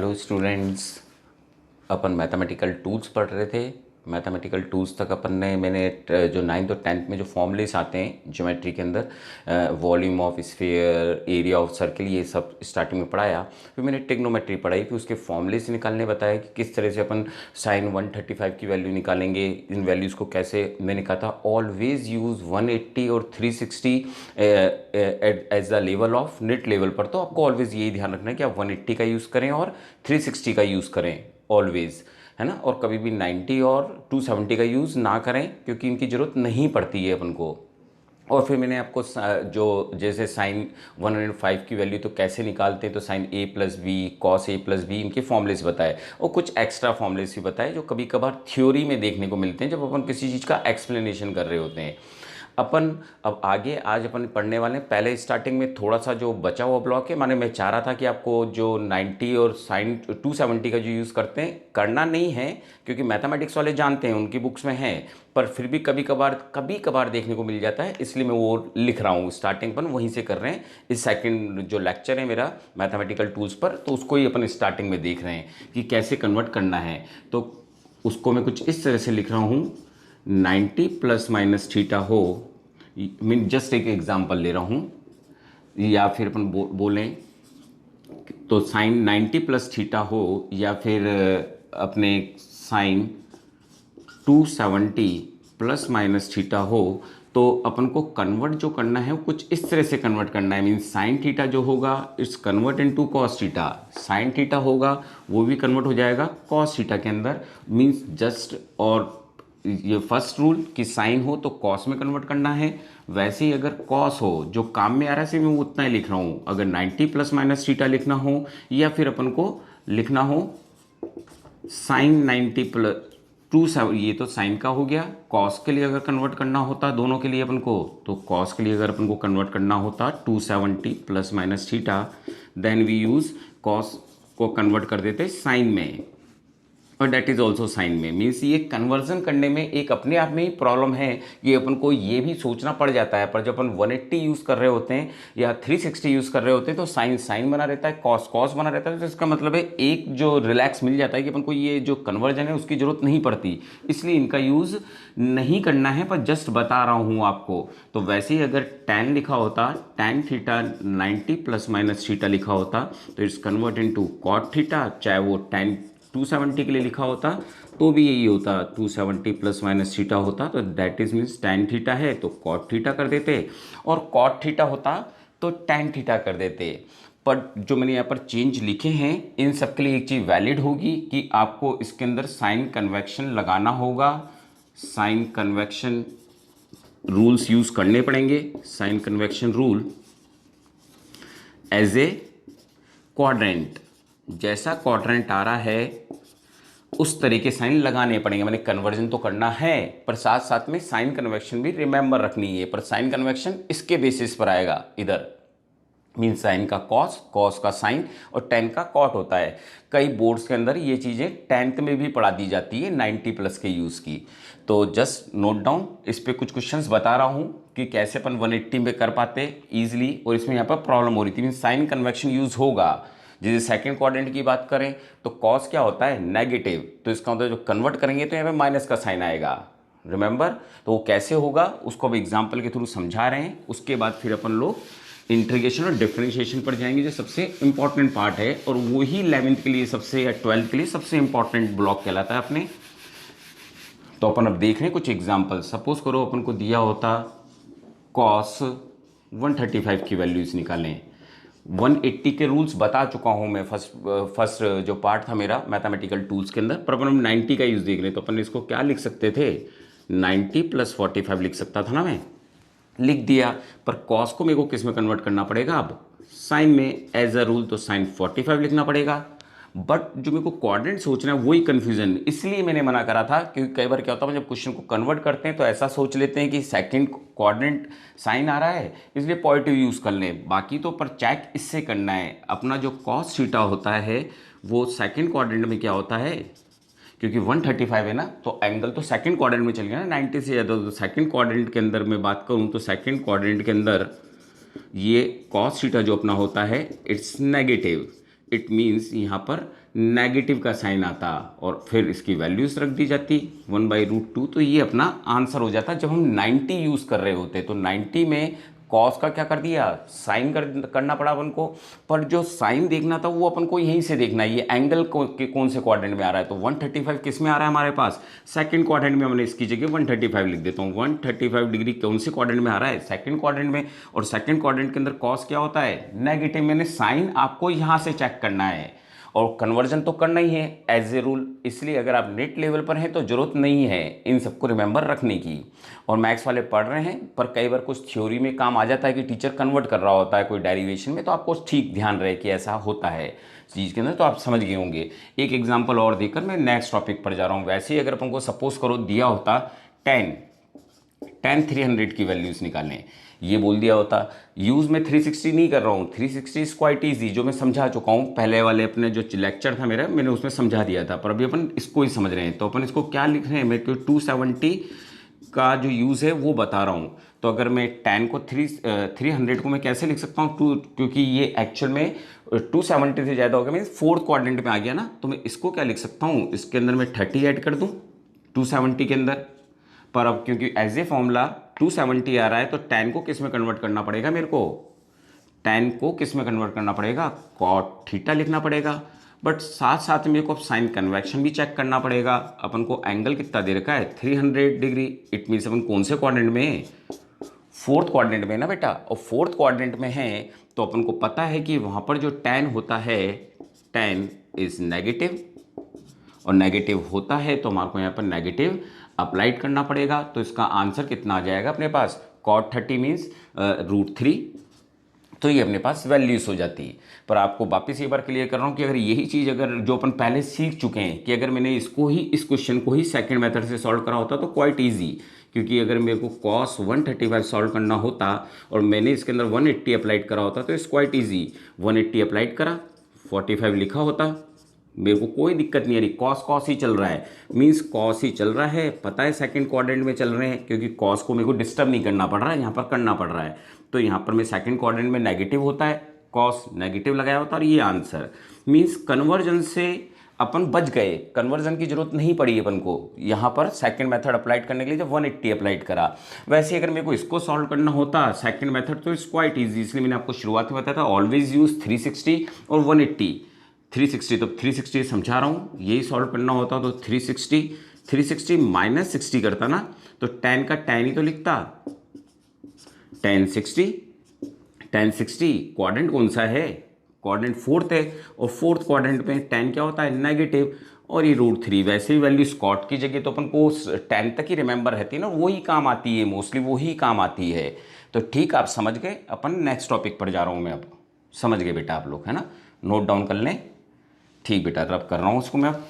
Hello students. अपन mathematical tools पढ़ रहे थे। मैथमेटिकल टूल्स तक अपन ने मैंने जो 9th और 10th में जो फॉर्मूलेस आते हैं ज्योमेट्री के अंदर, volume of sphere, area of circle, ये सब स्टार्टिंग में पढ़ाया। फिर मैंने टिग्नोमेट्री पढ़ाई, फिर उसके फॉर्मूलेस निकालने बताया कि किस तरह से अपन साइन 135 की वैल्यू निकालेंगे। इन वैल्यूज़ को कैसे, मैंने कहा था ऑलवेज यूज़ 180 और 360 as the level of net level पर। तो आपको ऑलवेज यही ध्यान रखना है कि आप 180 का यूज़ करें और 360 का यूज़ करें ऑलवेज, है ना। और कभी भी 90 और 270 का यूज़ ना करें, क्योंकि इनकी ज़रूरत नहीं पड़ती है अपन को। और फिर मैंने आपको जो जैसे साइन 105 की वैल्यू तो कैसे निकालते हैं, तो sine a plus B, cos a plus B, इनके फॉर्मूलेस बताए और कुछ एक्स्ट्रा फॉर्मूलेस भी बताए जो कभी कभार थ्योरी में देखने को मिलते हैं जब अपन किसी चीज़ का एक्सप्लेनेशन कर रहे होते हैं। अपन अब आगे आज अपन पढ़ने वाले हैं। पहले स्टार्टिंग में थोड़ा सा जो बचा हुआ ब्लॉक है, माने मैं चाह रहा था कि आपको जो 90 और साइन 270 का जो यूज़ करते हैं करना नहीं है, क्योंकि मैथमेटिक्स वाले जानते हैं, उनकी बुक्स में है, पर फिर भी कभी कभार देखने को मिल जाता है, इसलिए मैं वो लिख रहा हूँ। स्टार्टिंग पर वहीं से कर रहे हैं। इस सेकंड जो लेक्चर है मेरा मैथमेटिकल टूल्स पर, तो उसको ही अपन स्टार्टिंग में देख रहे हैं कि कैसे कन्वर्ट करना है। तो उसको मैं कुछ इस तरह से लिख रहा हूँ, 90 प्लस माइनस थीटा हो, मैं जस्ट एक एग्जांपल ले रहा हूँ, या फिर अपन बोलें तो साइन 90 प्लस थीटा हो, या फिर अपने साइन 270 प्लस माइनस थीटा हो, तो अपन को कन्वर्ट जो करना है वो कुछ इस तरह से कन्वर्ट करना है। मीन्स साइन थीटा जो होगा it's convert into cos theta, sine theta होगा वो भी कन्वर्ट हो जाएगा कॉस थीटा के अंदर। मीन्स जस्ट, और ये फर्स्ट रूल कि साइन हो तो कॉस में कन्वर्ट करना है, वैसे ही अगर कॉस हो जो काम में आ रहा है सिर्फ मैं उतना ही लिख रहा हूँ। अगर 90 प्लस माइनस थीटा लिखना हो, या फिर अपन को लिखना हो साइन 90 प्लस 270, ये तो साइन का हो गया। कॉस के लिए अगर कन्वर्ट करना होता दोनों के लिए अपन को, तो कॉस के लिए अगर अपन को कन्वर्ट करना होता 270 plus minus theta, then we use cos को कन्वर्ट कर देते साइन में, और डेट इज़ ऑल्सो साइन में। मीन्स ये कन्वर्जन करने में एक अपने आप में ही प्रॉब्लम है कि अपन को ये भी सोचना पड़ जाता है, पर जब अपन 180 यूज़ कर रहे होते हैं या 360 यूज़ कर रहे होते हैं तो साइन साइन बना रहता है, कॉस कॉस बना रहता है। तो इसका मतलब है एक जो रिलैक्स मिल जाता है कि अपन को ये जो कन्वर्जन है उसकी ज़रूरत नहीं पड़ती, इसलिए इनका यूज़ नहीं करना है, पर जस्ट बता रहा हूँ आपको। तो वैसे ही अगर tan लिखा होता, tan theta 90 plus minus theta लिखा होता, तो it's convert into cot theta. चाहे वो tan 270 के लिए लिखा होता तो भी यही होता, 270 प्लस माइनस थीटा होता, तो that is means tan theta है तो कॉट थीटा कर देते, और कॉट थीटा होता तो tan थीटा कर देते। पर जो मैंने यहाँ पर चेंज लिखे हैं इन सब के लिए एक चीज़ वैलिड होगी कि आपको इसके अंदर साइन कन्वेक्शन लगाना होगा, साइन कन्वेक्शन रूल्स यूज़ करने पड़ेंगे। Sine convection rule as a quadrant, जैसा क्वाड्रेंट आ रहा है उस तरीके साइन लगाने पड़ेंगे। मैंने कन्वर्जन तो करना है, पर साथ साथ में साइन कन्वेक्शन भी रिमेंबर रखनी है। पर साइन कन्वेक्शन इसके बेसिस पर आएगा, इधर मीन साइन का कॉस, कॉस का साइन और tan का कॉट होता है। कई बोर्ड्स के अंदर ये चीज़ें 10th में भी पढ़ा दी जाती है 90 प्लस के यूज़ की। तो जस्ट नोट डाउन, इस पर कुछ क्वेश्चंस बता रहा हूँ कि कैसे अपन 180 में कर पाते ईजिली, और इसमें यहाँ पर प्रॉब्लम हो रही थी। मीन साइन कन्वेक्शन यूज़ होगा। जैसे सेकंड क्वाड्रेंट की बात करें तो कॉस क्या होता है, नेगेटिव, तो इसका मतलब जो कन्वर्ट करेंगे तो यहाँ पे माइनस का साइन आएगा, रिमेंबर। तो वो कैसे होगा उसको अब एग्जाम्पल के थ्रू समझा रहे हैं। उसके बाद फिर अपन लोग इंटीग्रेशन और डिफरेंशिएशन पर जाएंगे, जो सबसे इंपॉर्टेंट पार्ट है, और वही 11th के लिए सबसे या 12th के लिए सबसे इंपॉर्टेंट ब्लॉक कहलाता है अपने। तो अपन अब देख रहे हैं कुछ एग्जाम्पल। सपोज करो अपन को दिया होता कॉस 135 की वैल्यूज निकालें। 180 के रूल्स बता चुका हूं मैं फर्स्ट जो पार्ट था मेरा मैथमेटिकल टूल्स के अंदर, पर अपन 90 का यूज़ देख रहे हैं। तो अपन इसको क्या लिख सकते थे, 90 प्लस 45 लिख सकता था ना, मैं लिख दिया। पर कॉस को मेरे को किस में कन्वर्ट करना पड़ेगा, अब साइन में एज अ रूल, तो साइन 45 लिखना पड़ेगा। बट जो मेरे को क्वाड्रेंट सोचना है वही कन्फ्यूजन, इसलिए मैंने मना करा था, क्योंकि कई बार क्या होता है जब क्वेश्चन को कन्वर्ट करते हैं तो ऐसा सोच लेते हैं कि सेकंड क्वाड्रेंट साइन आ रहा है इसलिए पॉजिटिव यूज़ कर लें। बाकी तो पर चेक इससे करना है, अपना जो कॉस थीटा होता है वो सेकंड क्वाड्रेंट में क्या होता है, क्योंकि 135 है ना, तो एंगल तो सेकंड क्वाड्रेंट में चल गया ना 90 से ज़्यादा। तो सेकंड क्वाड्रेंट के अंदर मैं बात करूँ तो सेकंड क्वाड्रेंट के अंदर ये कॉस थीटा जो अपना होता है इट्स नेगेटिव, इट मीन्स यहाँ पर नेगेटिव का साइन आता और फिर इसकी वैल्यूज रख दी जाती 1/√2। तो ये अपना आंसर हो जाता। जब हम 90 यूज़ कर रहे होते तो 90 में कॉस का क्या कर दिया, साइन करना पड़ा अपन को, पर जो साइन देखना था वो अपन को यहीं से देखना है, ये एंगल कौन से क्वाड्रेंट में आ रहा है। तो 135 किस में आ रहा है हमारे पास, सेकंड क्वाड्रेंट में। हमने इसकी जगह 135 लिख देता हूँ। 135 डिग्री कौन से क्वाड्रेंट में आ रहा है, सेकंड क्वाड्रेंट में। और सेकंड क्वाड्रेंट के अंदर कॉस क्या होता है, नेगेटिव। मैंने साइन आपको यहाँ से चेक करना है और कन्वर्जन तो करना ही है एज ए रूल। इसलिए अगर आप नेट लेवल पर हैं तो ज़रूरत नहीं है इन सबको रिमेंबर रखने की। और मैथ्स वाले पढ़ रहे हैं पर कई बार कुछ थ्योरी में काम आ जाता है कि टीचर कन्वर्ट कर रहा होता है कोई डेरिवेशन में, तो आपको ठीक ध्यान रहे कि ऐसा होता है चीज़ के अंदर, तो आप समझ गए होंगे। एक एग्जाम्पल और देकर मैं नेक्स्ट टॉपिक पर जा रहा हूँ। वैसे ही अगर अपन को सपोज करो दिया होता 10 300 की वैल्यूज़ निकालें, ये बोल दिया होता। यूज़ में 360 नहीं कर रहा हूँ, 360 इज क्वाइट ईजी, जो मैं समझा चुका हूँ पहले वाले अपने जो लेक्चर था मेरा, मैंने उसमें समझा दिया था। पर अभी अपन इसको ही समझ रहे हैं। तो अपन इसको क्या लिख रहे हैं, मैं 270 का जो यूज़ है वो बता रहा हूँ। तो अगर मैं 10 को 300 को मैं कैसे लिख सकता हूँ, क्योंकि ये एक्चुअल में 270 से ज़्यादा हो गया, मीन्स फोर्थ क्वाड्रेंट में आ गया ना, तो मैं इसको क्या लिख सकता हूँ, इसके अंदर मैं 30 ऐड कर दूँ 270 के अंदर। पर अब क्योंकि एज ए फॉर्मूला 270 आ रहा है तो 10 को किस में कन्वर्ट करना पड़ेगा, मेरे को 10 को किस में कन्वर्ट करना पड़ेगा, कॉट थीटा लिखना पड़ेगा। बट साथ साथ मेरे को साइन कन्वेक्शन भी चेक करना पड़ेगा। अपन को एंगल कितना दे रखा है, 300 डिग्री। इट मीन्स अपन कौन से क्वाड्रेंट में है, फोर्थ क्वाड्रेंट में ना बेटा। और फोर्थ क्वाड्रेंट में है तो अपन को पता है कि वहाँ पर जो tan होता है, tan इज नेगेटिव, और नेगेटिव होता है तो हमारे को यहाँ पर नेगेटिव अप्लाइड करना पड़ेगा। तो इसका आंसर कितना आ जाएगा अपने पास, cot 30 मीन्स √3। तो ये अपने पास वैल्यूज हो जाती है। पर आपको वापस एक बार क्लियर कर रहा हूँ कि अगर यही चीज़ अगर जो अपन पहले सीख चुके हैं कि अगर मैंने इसको ही, इस क्वेश्चन को ही सेकंड मेथड से सॉल्व करा होता तो क्वाइट इजी। क्योंकि अगर मेरे को cos 135 सॉल्व करना होता और मैंने इसके अंदर 180 अप्लाइड करा होता तो इट्स क्वाइट ईजी। 180 अप्लाइड करा, 45 लिखा होता, मेरे को कोई दिक्कत नहीं आ रही। कॉस ही चल रहा है, मीन्स कॉस ही चल रहा है, पता है सेकंड क्वाड्रेंट में चल रहे हैं, क्योंकि कॉस को मेरे को डिस्टर्ब नहीं करना पड़ रहा है, यहाँ पर करना पड़ रहा है। तो यहाँ पर मैं सेकंड क्वाड्रेंट में नेगेटिव होता है, कॉस नेगेटिव लगाया होता, और ये आंसर मीन्स कन्वर्जन से अपन बच गए। कन्वर्जन की जरूरत नहीं पड़ी अपन को यहाँ पर सेकंड मेथड अप्लाइड करने के लिए, जब 180 अप्लाइड करा। वैसे अगर मेरे को इसको सॉल्व करना होता सेकंड मेथड तो इट्स क्वाइट ईजी। इसलिए मैंने आपको शुरुआत में बताया था ऑलवेज यूज 360 और 180। 360 तो 360 समझा रहा हूँ, यही सॉल्व करना होता तो 360 माइनस 60 करता ना, तो 10 का 10 ही तो लिखता, 1060 क्वाड्रेंट कौन सा है, क्वाड्रेंट फोर्थ है, और फोर्थ क्वाड्रेंट में 10 क्या होता है, नेगेटिव, और ये √3। वैसे ही वैल्यू स्कॉट की जगह तो अपन को 10 तक ही रिमेंबर रहती है ना, वही काम आती है, मोस्टली वही काम आती है। तो ठीक, आप समझ गए। अपन नेक्स्ट टॉपिक पर जा रहा हूँ मैं, अब समझ गए बेटा आप लोग, है ना, नोट डाउन कर लें। ठीक बेटा, तो अब कर रहा हूँ उसको मैं। अब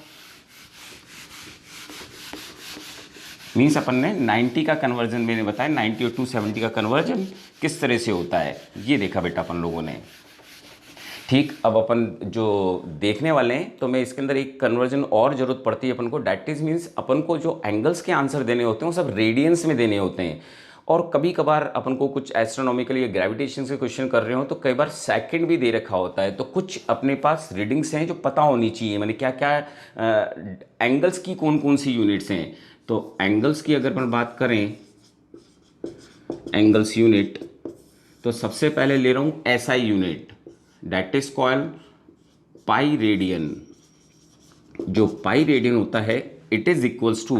मीन्स अपन ने 90 का कन्वर्जन मैंने बताया, 90 और 270 का कन्वर्जन किस तरह से होता है ये देखा बेटा अपन लोगों ने। ठीक, अब अपन जो देखने वाले हैं तो मैं इसके अंदर एक कन्वर्जन और जरूरत पड़ती है अपन को, डैट इज मीन्स अपन को जो एंगल्स के आंसर देने होते हैं वो सब रेडियंस में देने होते हैं। और कभी कभार अपन को कुछ एस्ट्रोनॉमिकल या ग्रेविटेशन के क्वेश्चन कर रहे हो तो कई बार सेकंड भी दे रखा होता है। तो कुछ अपने पास रीडिंग्स हैं जो पता होनी चाहिए, मैंने क्या क्या एंगल्स की कौन कौन सी यूनिट्स हैं। तो एंगल्स की अगर अपन बात करें, एंगल्स यूनिट, तो सबसे पहले ले रहा हूँ SI unit, that is called pi radian. जो पाई रेडियन होता है it is equals to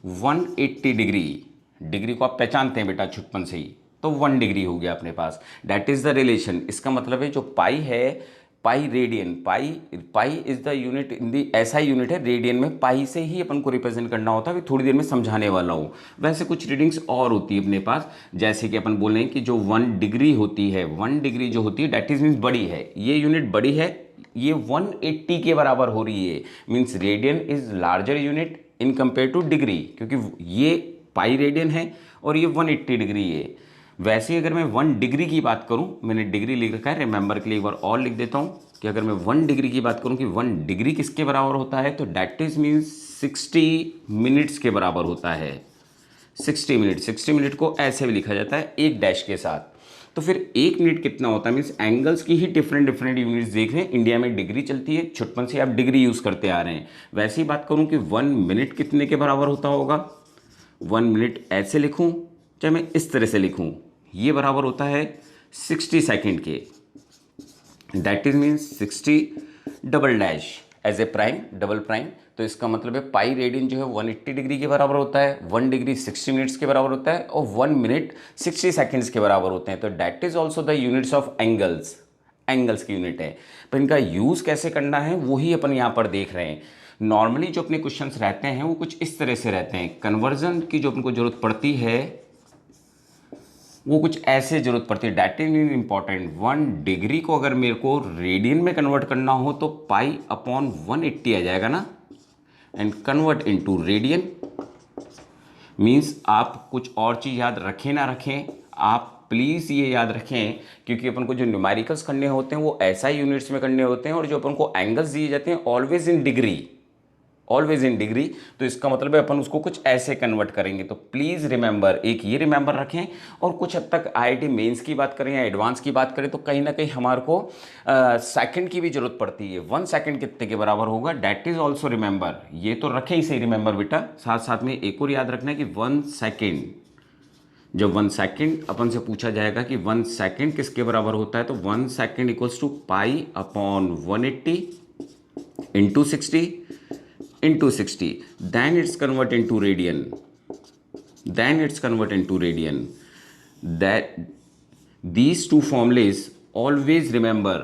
180 degree. Degree को आप पहचानते हैं बेटा छुटपन से ही, तो 1 डिग्री हो गया अपने पास, डैट इज द रिलेशन। इसका मतलब है जो पाई है, pi radian, pi is the unit in the SI unit है, रेडियन में पाई से ही अपन को रिप्रेजेंट करना होता है। थोड़ी देर में समझाने वाला हूँ। वैसे कुछ रीडिंग्स और होती है अपने पास, जैसे कि अपन बोल रहे हैं कि जो 1 डिग्री होती है, 1 डिग्री जो होती है डैट इज मीन्स बड़ी है, ये यूनिट बड़ी है, ये 180 के बराबर हो रही है, means radian is larger unit in compare two degree, क्योंकि ये पाई रेडियन है और ये 180 डिग्री है। वैसे ही अगर मैं 1 डिग्री की बात करूं, मैंने डिग्री लिख रखा है, रिमेंबर के लिए एक बार और लिख देता हूं कि अगर मैं 1 डिग्री की बात करूं कि 1 डिग्री किसके बराबर होता है, तो डैट इज मीन्स 60 मिनट्स के बराबर होता है। 60 मिनट को ऐसे भी लिखा जाता है एक डैश के साथ। तो फिर 1 मिनट कितना होता है, मीन्स एंगल्स की ही डिफरेंट डिफरेंट यूनिट्स देख रहे हैं। इंडिया में डिग्री चलती है, छुटपन से आप डिग्री यूज़ करते आ रहे हैं। वैसे ही बात करूं कि 1 मिनट कितने के बराबर होता होगा, 1 मिनट ऐसे लिखूं चाहे मैं इस तरह से लिखूं, ये बराबर होता है 60 सेकेंड के। That is means 60 double dash as a prime, double prime. तो इसका मतलब है पाई रेडियन जो है 180 डिग्री के बराबर होता है, 1 डिग्री 60 मिनट्स के बराबर होता है, और 1 मिनट 60 सेकेंड्स के बराबर होते हैं। तो that is also the units of angles, angles की यूनिट है। पर इनका यूज़ कैसे करना है वही अपन यहाँ पर देख रहे हैं। नॉर्मली जो अपने क्वेश्चंस रहते हैं वो कुछ इस तरह से रहते हैं। कन्वर्जन की जो अपने ज़रूरत पड़ती है वो कुछ ऐसे ज़रूरत पड़ती है। That is important. 1 डिग्री को अगर मेरे को रेडियन में कन्वर्ट करना हो तो पाई अपॉन 180 आ जाएगा ना, and convert into radian. Means आप कुछ और चीज़ याद रखें ना रखें, आप प्लीज़ ये याद रखें, क्योंकि अपन को जो न्यूमेरिकल्स करने होते हैं वो ऐसा यूनिट्स में करने होते हैं, और जो अपन को एंगल्स दिए जाते हैं always in degree, always in degree. तो इसका मतलब है अपन उसको कुछ ऐसे कन्वर्ट करेंगे। तो प्लीज़ रिमेंबर, एक ये रिमेंबर रखें। और कुछ हद तक आईआईटी मेंस की बात करें या एडवांस की बात करें तो कहीं ना कहीं हमारे को सेकंड की भी जरूरत पड़ती है। 1 सेकंड कितने के बराबर होगा, डैट इज ऑल्सो रिमेंबर। ये तो रखें ही सही रिमेंबर बेटा। साथ साथ में एक और याद रखना है कि 1 सेकेंड, जब 1 सेकेंड अपन से पूछा जाएगा कि 1 सेकेंड किसके बराबर होता है, तो 1 second equals to pi upon 180 into 60 into 60, then it's convert into radian, then it's convert into radian. That these two formulas always remember,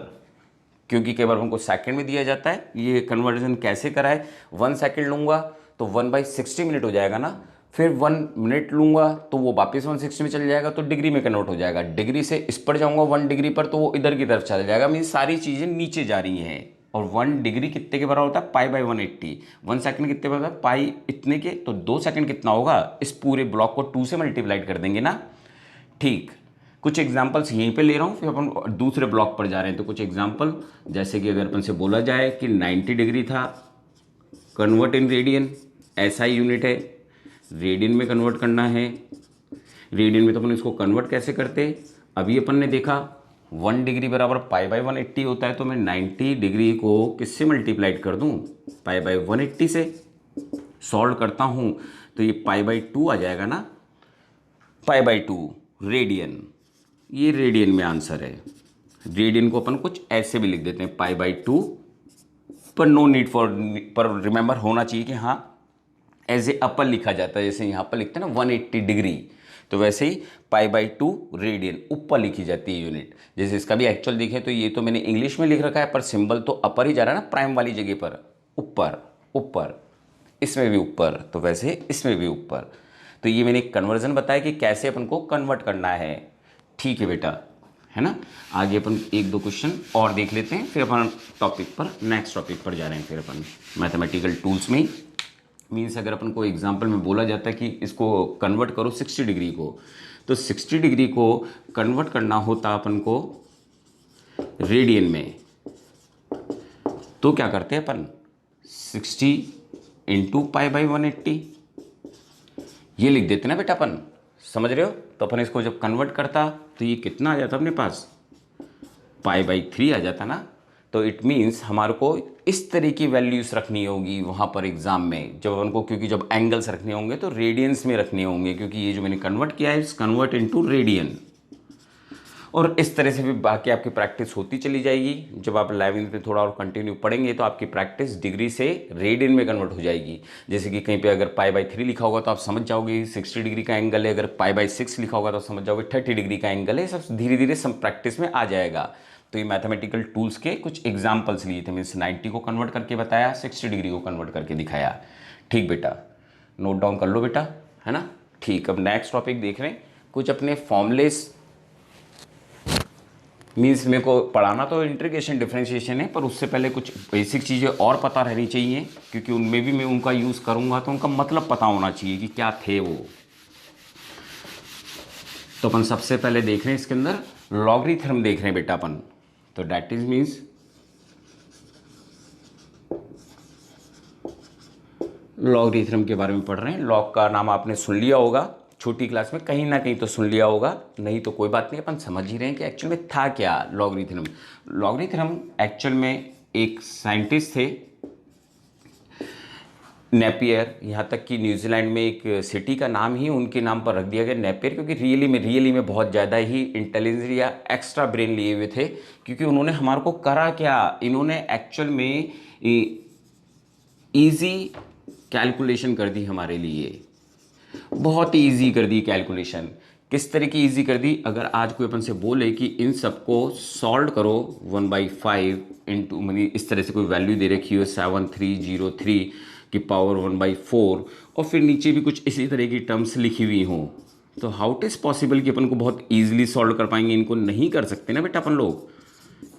क्योंकि कई बार हमको सेकंड में दिया जाता है। ये कन्वर्जन कैसे कराए, 1 सेकंड लूँगा तो 1/60 मिनट हो जाएगा ना, फिर 1 मिनट लूँगा तो वो वापस 160 में चल जाएगा, तो डिग्री में कन्वर्ट हो जाएगा। डिग्री से इस पर जाऊँगा 1 डिग्री पर तो वो इधर की तरफ चला जाएगा। मीन सारी चीज़ें नीचे जा रही हैं। और 1 डिग्री कितने के बराबर होता है, पाई बाई 180। 1 सेकंड कितने बराबर होता है, पाई इतने के। तो 2 सेकंड कितना होगा, इस पूरे ब्लॉक को 2 से मल्टीप्लाइड कर देंगे ना। ठीक, कुछ एग्जांपल्स यहीं पे ले रहा हूँ, फिर अपन दूसरे ब्लॉक पर जा रहे हैं। तो कुछ एग्जांपल, जैसे कि अगर अपन से बोला जाए कि 90 डिग्री था, कन्वर्ट इन रेडियन, ऐसा ही यूनिट है, रेडियन में कन्वर्ट करना है। रेडियन में तो अपन इसको कन्वर्ट कैसे करते, अभी अपन ने देखा 1 डिग्री बराबर पाई बाई 180 होता है। तो मैं 90 डिग्री को किससे मल्टीप्लाइड कर दूं, पाई बाई 180 से। सॉल्व करता हूं तो ये पाई बाई 2 आ जाएगा ना, पाई बाई 2 रेडियन। ये रेडियन में आंसर है। रेडियन को अपन कुछ ऐसे भी लिख देते हैं, पाई बाई 2, पर नो नीड फॉर, पर रिमेंबर होना चाहिए कि हाँ एज ए अपर लिखा जाता है। जैसे यहाँ पर लिखते हैं ना 180 डिग्री, तो वैसे ही पाई बाई 2 रेडियन ऊपर लिखी जाती है यूनिट। जैसे इसका भी एक्चुअल दिखे तो ये तो मैंने इंग्लिश में लिख रखा है, पर सिंबल तो अपर ही जा रहा है ना, प्राइम वाली जगह पर, ऊपर ऊपर, इसमें भी ऊपर, तो वैसे इसमें भी ऊपर। तो ये मैंने एक कन्वर्जन बताया कि कैसे अपन को कन्वर्ट करना है। ठीक है बेटा, है ना। आगे अपन 1-2 क्वेश्चन और देख लेते हैं, फिर अपन टॉपिक पर, नेक्स्ट टॉपिक पर जा रहे हैं। फिर अपन मैथमेटिकल टूल्स में, मीन्स अगर अपन को एग्जाम्पल में बोला जाता है कि इसको कन्वर्ट करो 60 डिग्री को, तो 60 डिग्री को कन्वर्ट करना होता अपन को रेडियन में। तो क्या करते हैं अपन, 60 इंटू पाई बाई 180 ये लिख देते ना बेटा अपन, समझ रहे हो। तो अपन इसको जब कन्वर्ट करता तो ये कितना आ जाता अपने पास, पाई बाई 3 आ जाता ना। तो इट मीन्स हमारे को इस तरह की वैल्यूज रखनी होगी वहाँ पर एग्जाम में, जब अपन को, क्योंकि जब एंगल्स रखने होंगे तो रेडियंस में रखने होंगे, क्योंकि ये जो मैंने कन्वर्ट किया है इस कन्वर्ट इनटू रेडियन। और इस तरह से भी बाकी आपकी प्रैक्टिस होती चली जाएगी। जब आप 11th में थोड़ा और कंटिन्यू पढ़ेंगे तो आपकी प्रैक्टिस डिग्री से रेडियन में कन्वर्ट हो जाएगी। जैसे कि कहीं पे अगर पाई बाई 3 लिखा होगा तो आप समझ जाओगे 60 डिग्री का एंगल है, अगर पाई बाई 6 लिखा होगा तो समझ जाओगे 30 डिग्री का एंगल है। सब धीरे धीरे सब प्रैक्टिस में आ जाएगा। तो ये मैथमेटिकल टूल्स के कुछ एग्जाम्पल्स लिए थे। मीन्स 90 को कन्वर्ट करके बताया, 60 डिग्री को कन्वर्ट करके दिखाया। ठीक बेटा, नोट डाउन कर लो बेटा, है ना। ठीक, अब नेक्स्ट टॉपिक देख रहे हैं। कुछ अपने फॉर्मूलेस, मीन्स मेरे को पढ़ाना तो इंटीग्रेशन डिफरेंशिएशन है, पर उससे पहले कुछ बेसिक चीज़ें और पता रहनी चाहिए, क्योंकि उनमें भी मैं उनका यूज़ करूँगा तो उनका मतलब पता होना चाहिए कि क्या थे वो। तो अपन सबसे पहले देख रहे हैं इसके अंदर लॉगरिथम देख रहे हैं बेटा अपन। तो डैट इज मीन्स लॉगरिथम के बारे में पढ़ रहे हैं। लॉग का नाम आपने सुन लिया होगा, छोटी क्लास में कहीं ना कहीं तो सुन लिया होगा, नहीं तो कोई बात नहीं, अपन समझ ही रहे हैं कि एक्चुअल में था क्या लॉगरिथम। लॉगरिथम एक्चुअल में एक साइंटिस्ट थे नेपियर, यहाँ तक कि न्यूजीलैंड में एक सिटी का नाम ही उनके नाम पर रख दिया गया नेपियर, क्योंकि रियली में बहुत ज़्यादा ही इंटेलिजेंस या एक्स्ट्रा ब्रेन लिए हुए थे। क्योंकि उन्होंने हमारे को करा क्या, इन्होंने एक्चुअल में इजी कैलकुलेशन कर दी हमारे लिए, बहुत ही ईजी कर दी कैलकुलेशन। किस तरह की ईजी कर दी, अगर आज कोई अपन से बोले कि इन सबको सॉल्व करो 1/5 इंटू, मतलब इस तरह से कोई वैल्यू दे रखी हो 7303 की पावर 1/4, और फिर नीचे भी कुछ इसी तरह की टर्म्स लिखी हुई हों, तो हाउ इट इज़ पॉसिबल कि अपन को बहुत ईजिली सॉल्व कर पाएंगे? इनको नहीं कर सकते ना बेटा अपन लोग,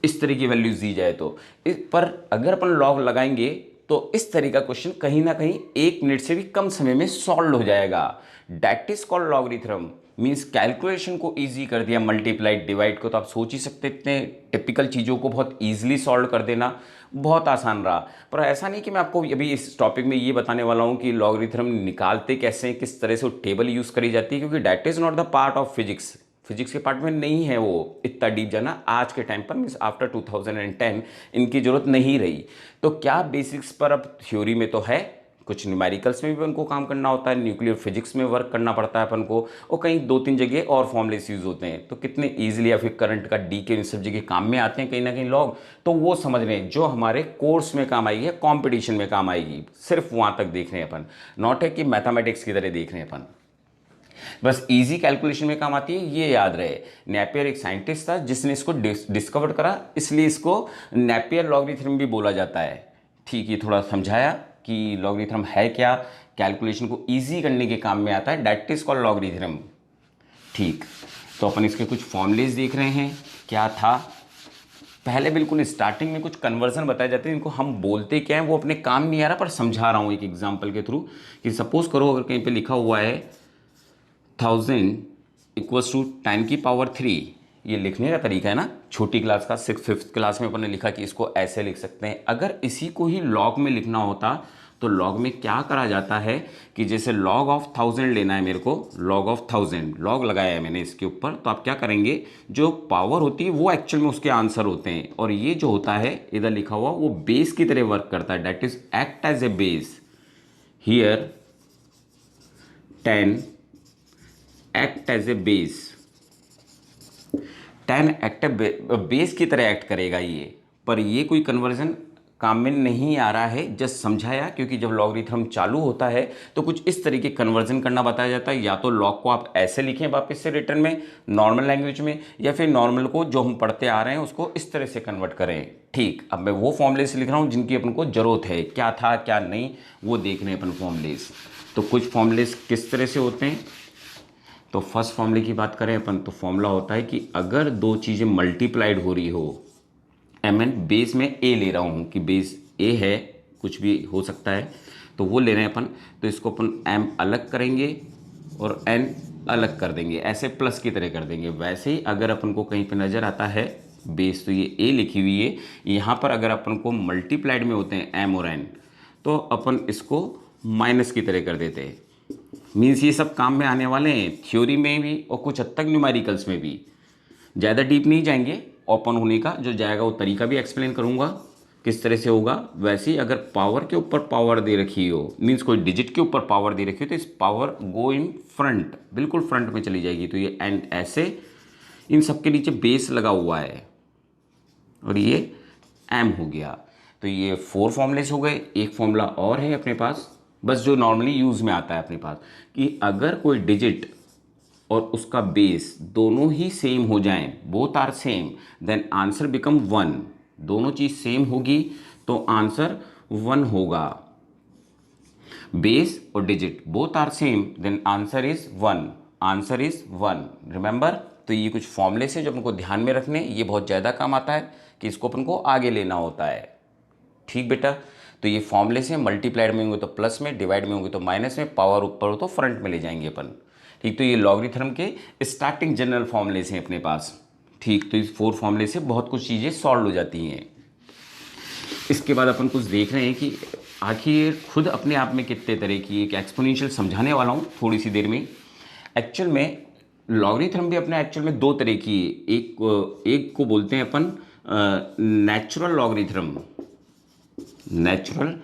इस तरह की वैल्यूज दी जाए तो। पर अगर अपन लॉग लगाएंगे तो इस तरह का क्वेश्चन कहीं ना कहीं 1 मिनट से भी कम समय में सॉल्व हो जाएगा। That is called logarithm, means calculation को इजी कर दिया, मल्टीप्लाइड डिवाइड को। तो आप सोच ही सकते इतने टिपिकल चीज़ों को बहुत ईजिली सॉल्व कर देना बहुत आसान रहा। पर ऐसा नहीं कि मैं आपको अभी इस टॉपिक में ये बताने वाला हूँ कि लॉगरिथम निकालते कैसे हैं, किस तरह से वो टेबल यूज़ करी जाती है, क्योंकि that is not the part of physics. Physics के पार्ट में नहीं है वो इतना डीप जाना आज के टाइम पर, मीन्स आफ्टर 2010 इनकी ज़रूरत नहीं रही। तो क्या बेसिक्स पर अब थ्योरी में तो है, कुछ न्यूमेरिकल्स में भी अपन को काम करना होता है, न्यूक्लियर फिजिक्स में वर्क करना पड़ता है अपन को, और कहीं 2-3 जगह और फॉर्मूलेस यूज़ होते हैं। तो कितने ईजिली या फिर करंट का डी के इन सब जगह काम में आते हैं कहीं ना कहीं लॉग, तो वो समझ रहे हैं जो हमारे कोर्स में काम आएगी या कॉम्पिटिशन में काम आएगी, सिर्फ वहाँ तक देख रहे हैं अपन, नॉट है कि मैथमेटिक्स की तरह देख रहे हैं अपन। बस इजी कैलकुलेशन में काम आती है, ये याद रहे। नेपियर एक साइंटिस्ट था जिसने इसको डिस्कवर करा, इसलिए इसको नेपियर लॉगरिथम भी बोला जाता है। ठीक, ये थोड़ा समझाया कि लॉगरिथम है क्या, कैलकुलेशन को इजी करने के काम में आता है, दैट इज कॉल्ड लॉगरिथम। ठीक, तो अपन इसके कुछ फॉर्मूलेज देख रहे हैं। क्या था, पहले बिल्कुल स्टार्टिंग में कुछ कन्वर्जन बताए जाते हैं, इनको हम बोलते क्या है वो अपने काम नहीं आ रहा, पर समझा रहा हूँ एक एग्जाम्पल के थ्रू। कि सपोज करो अगर कहीं पे लिखा हुआ है 1000 इक्वल्स टू 10⁻3, ये लिखने का तरीका है ना, छोटी क्लास का 6th क्लास में अपन ने लिखा कि इसको ऐसे लिख सकते हैं। अगर इसी को ही लॉग में लिखना होता तो लॉग में क्या करा जाता है कि जैसे लॉग ऑफ 1000 लेना है मेरे को, लॉग ऑफ 1000 लॉग लगाया है मैंने इसके ऊपर, तो आप क्या करेंगे, जो पावर होती है वो एक्चुअल में उसके आंसर होते हैं, और ये जो होता है इधर लिखा हुआ वो बेस की तरह वर्क करता है, that is act as a base. Here 10 act as a base, 10 act base की तरह एक्ट करेगा ये। पर ये कोई कन्वर्जन काम में नहीं आ रहा है, जस्ट समझाया, क्योंकि जब लॉगरिथम चालू होता है तो कुछ इस तरीके कन्वर्जन करना बताया जाता है। या तो लॉग को आप ऐसे लिखें वापस से रिटर्न में नॉर्मल लैंग्वेज में, या फिर नॉर्मल को जो हम पढ़ते आ रहे हैं उसको इस तरह से कन्वर्ट करें। ठीक, अब मैं वो फॉर्मूलेस लिख रहा हूँ जिनकी अपन को जरूरत है, क्या था क्या नहीं वो देख रहे हैं अपन फॉर्मूलेस। तो कुछ फॉर्मूलेस किस तरह से होते हैं, तो फर्स्ट फॉर्मूले की बात करें अपन तो फॉर्मूला होता है कि अगर दो चीज़ें मल्टीप्लाइड हो रही हो, एम बेस में ए ले रहा हूँ कि बेस ए है, कुछ भी हो सकता है, तो वो ले रहे हैं अपन, तो इसको अपन एम अलग करेंगे और एन अलग कर देंगे, ऐसे प्लस की तरह कर देंगे। वैसे ही अगर अपन को कहीं पे नज़र आता है बेस, तो ये ए लिखी हुई है, यहाँ पर अगर अपन को मल्टीप्लाइड में होते हैं एम और एन, तो अपन इसको माइनस की तरह कर देते हैं। मीन्स ये सब काम में आने वाले हैं थ्योरी में भी और कुछ हद तक न्यूमेरिकल्स में भी। ज़्यादा डीप नहीं जाएंगे, ओपन होने का जो जाएगा वो तरीका भी एक्सप्लेन करूँगा किस तरह से होगा। वैसे ही अगर पावर के ऊपर पावर दे रखी हो, मीन्स कोई डिजिट के ऊपर पावर दे रखी हो, तो इस पावर गो इन फ्रंट, बिल्कुल फ्रंट में चली जाएगी। तो ये एंड ऐसे इन सब के नीचे बेस लगा हुआ है और ये एम हो गया। तो ये 4 फॉर्मूलेस हो गए। एक फॉर्मूला और है अपने पास, बस जो नॉर्मली यूज़ में आता है अपने पास, कि अगर कोई डिजिट और उसका बेस दोनों ही सेम हो जाएं, both are same, then answer become 1। दोनों चीज़ सेम होगी तो आंसर 1 होगा। बेस और digit both are same, then answer is 1, answer is 1। Remember, तो ये कुछ फॉर्मूले से जो अपन को ध्यान में रखने, ये बहुत ज़्यादा काम आता है कि इसको अपन को आगे लेना होता है। ठीक बेटा, तो ये फॉर्मूले से मल्टीप्लाइड में होंगे तो प्लस में, डिवाइड में होंगे तो माइनस में, पावर ऊपर हो तो फ्रंट में ले जाएंगे अपन। ठीक, तो ये लॉगरिथम के स्टार्टिंग जनरल फॉर्मूले हैं अपने पास। ठीक, तो इस 4 फॉर्मूले से बहुत कुछ चीज़ें सॉल्व हो जाती हैं। इसके बाद अपन कुछ देख रहे हैं कि आखिर खुद अपने आप में कितने तरह की, एक एक्सपोनेंशियल समझाने वाला हूँ थोड़ी सी देर में। एक्चुअल में लॉगरिथम भी अपने एक्चुअल में दो तरह की है। एक को बोलते हैं अपन नेचुरल लॉगरिथम, नेचुरल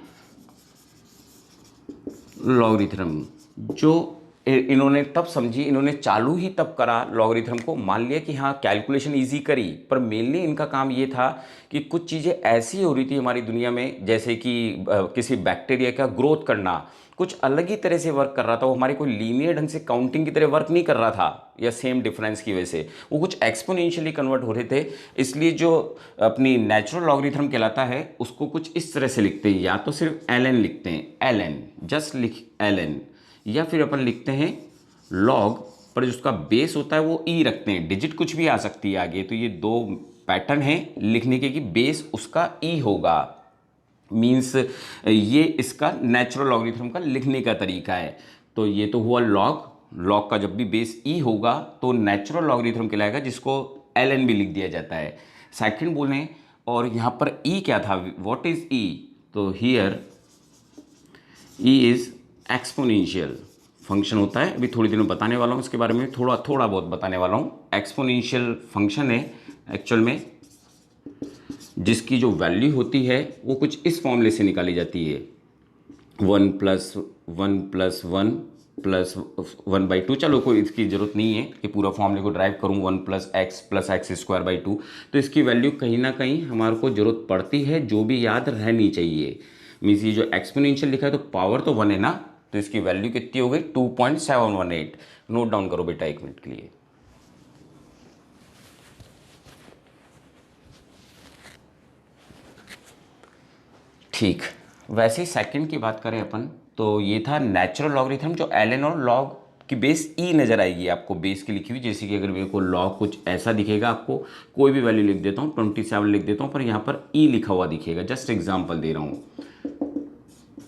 लॉगरिथम जो इन्होंने तब समझी, इन्होंने चालू ही तब करा लॉगरिथम को। मान लिया कि हाँ कैलकुलेशन इजी करी, पर मेनली इनका काम ये था कि कुछ चीज़ें ऐसी हो रही थी हमारी दुनिया में, जैसे कि किसी बैक्टीरिया का ग्रोथ करना कुछ अलग ही तरह से वर्क कर रहा था, वो हमारे कोई लीनियर ढंग से काउंटिंग की तरह वर्क नहीं कर रहा था, या सेम डिफरेंस की वजह से वो कुछ एक्सपोनेंशियली कन्वर्ट हो रहे थे। इसलिए जो अपनी नेचुरल लॉगरिथम कहलाता है उसको कुछ इस तरह से लिखते हैं, या तो सिर्फ एल एन लिखते हैं, एल एन जस्ट लिख एल एन, या फिर अपन लिखते हैं लॉग पर जो उसका बेस होता है वो ई रखते हैं, डिजिट कुछ भी आ सकती है आगे। तो ये दो पैटर्न है लिखने के कि बेस उसका ई होगा, मीन्स ये इसका नेचुरल लॉगरिथम का लिखने का तरीका है। तो ये तो हुआ लॉग, लॉग का जब भी बेस ई होगा तो नेचुरल लॉगरिथम कहलाएगा, जिसको एल एन भी लिख दिया जाता है। सेकंड बोलें, और यहाँ पर ई क्या था, व्हाट इज ई, तो here E is exponential function होता है। अभी थोड़ी देर में बताने वाला हूँ इसके बारे में, थोड़ा बहुत बताने वाला हूँ। एक्सपोनेंशियल फंक्शन है एक्चुअल में, जिसकी जो वैल्यू होती है वो कुछ इस फॉर्मूले से निकाली जाती है, 1 + 1 + 1 + 1/2। चलो कोई इसकी ज़रूरत नहीं है कि पूरा फॉर्मूले को ड्राइव करूँ, 1 + x + x²/2। तो इसकी वैल्यू कहीं ना कहीं हमारे को ज़रूरत पड़ती है, जो भी याद रहनी चाहिए। मीन्स ये जो एक्सपोनेंशियल लिखा है तो पावर तो 1 है ना, तो इसकी वैल्यू कितनी हो गई, 2.718। नोट डाउन करो बेटा 1 मिनट के लिए। ठीक, वैसे ही सेकंड की बात करें अपन, तो ये था नेचुरल लॉगरिथम, जो एल एन और लॉग की बेस ई नज़र आएगी आपको बेस की लिखी हुई। जैसे कि अगर मेरे को लॉग कुछ ऐसा दिखेगा, आपको कोई भी वैल्यू लिख देता हूँ, 27 लिख देता हूँ, पर यहाँ पर ई लिखा हुआ दिखेगा, जस्ट एग्जाम्पल दे रहा हूँ।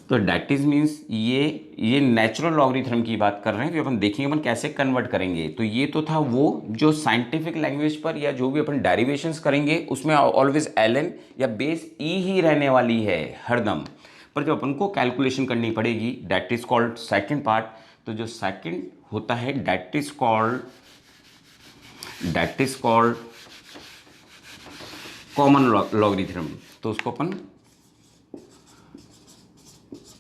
तो डैट इज मीन्स ये नेचुरल लॉगरिथम की बात कर रहे हैं, कि अपन देखेंगे अपन कैसे कन्वर्ट करेंगे। तो ये तो था वो जो साइंटिफिक लैंग्वेज पर या जो भी अपन डेरिवेशंस करेंगे उसमें ऑलवेज एल एन या बेस ई ही रहने वाली है हरदम। पर जब अपन को कैलकुलेशन करनी पड़ेगी, that is called second part. तो जो सेकेंड होता है that is called common logarithm. तो उसको अपन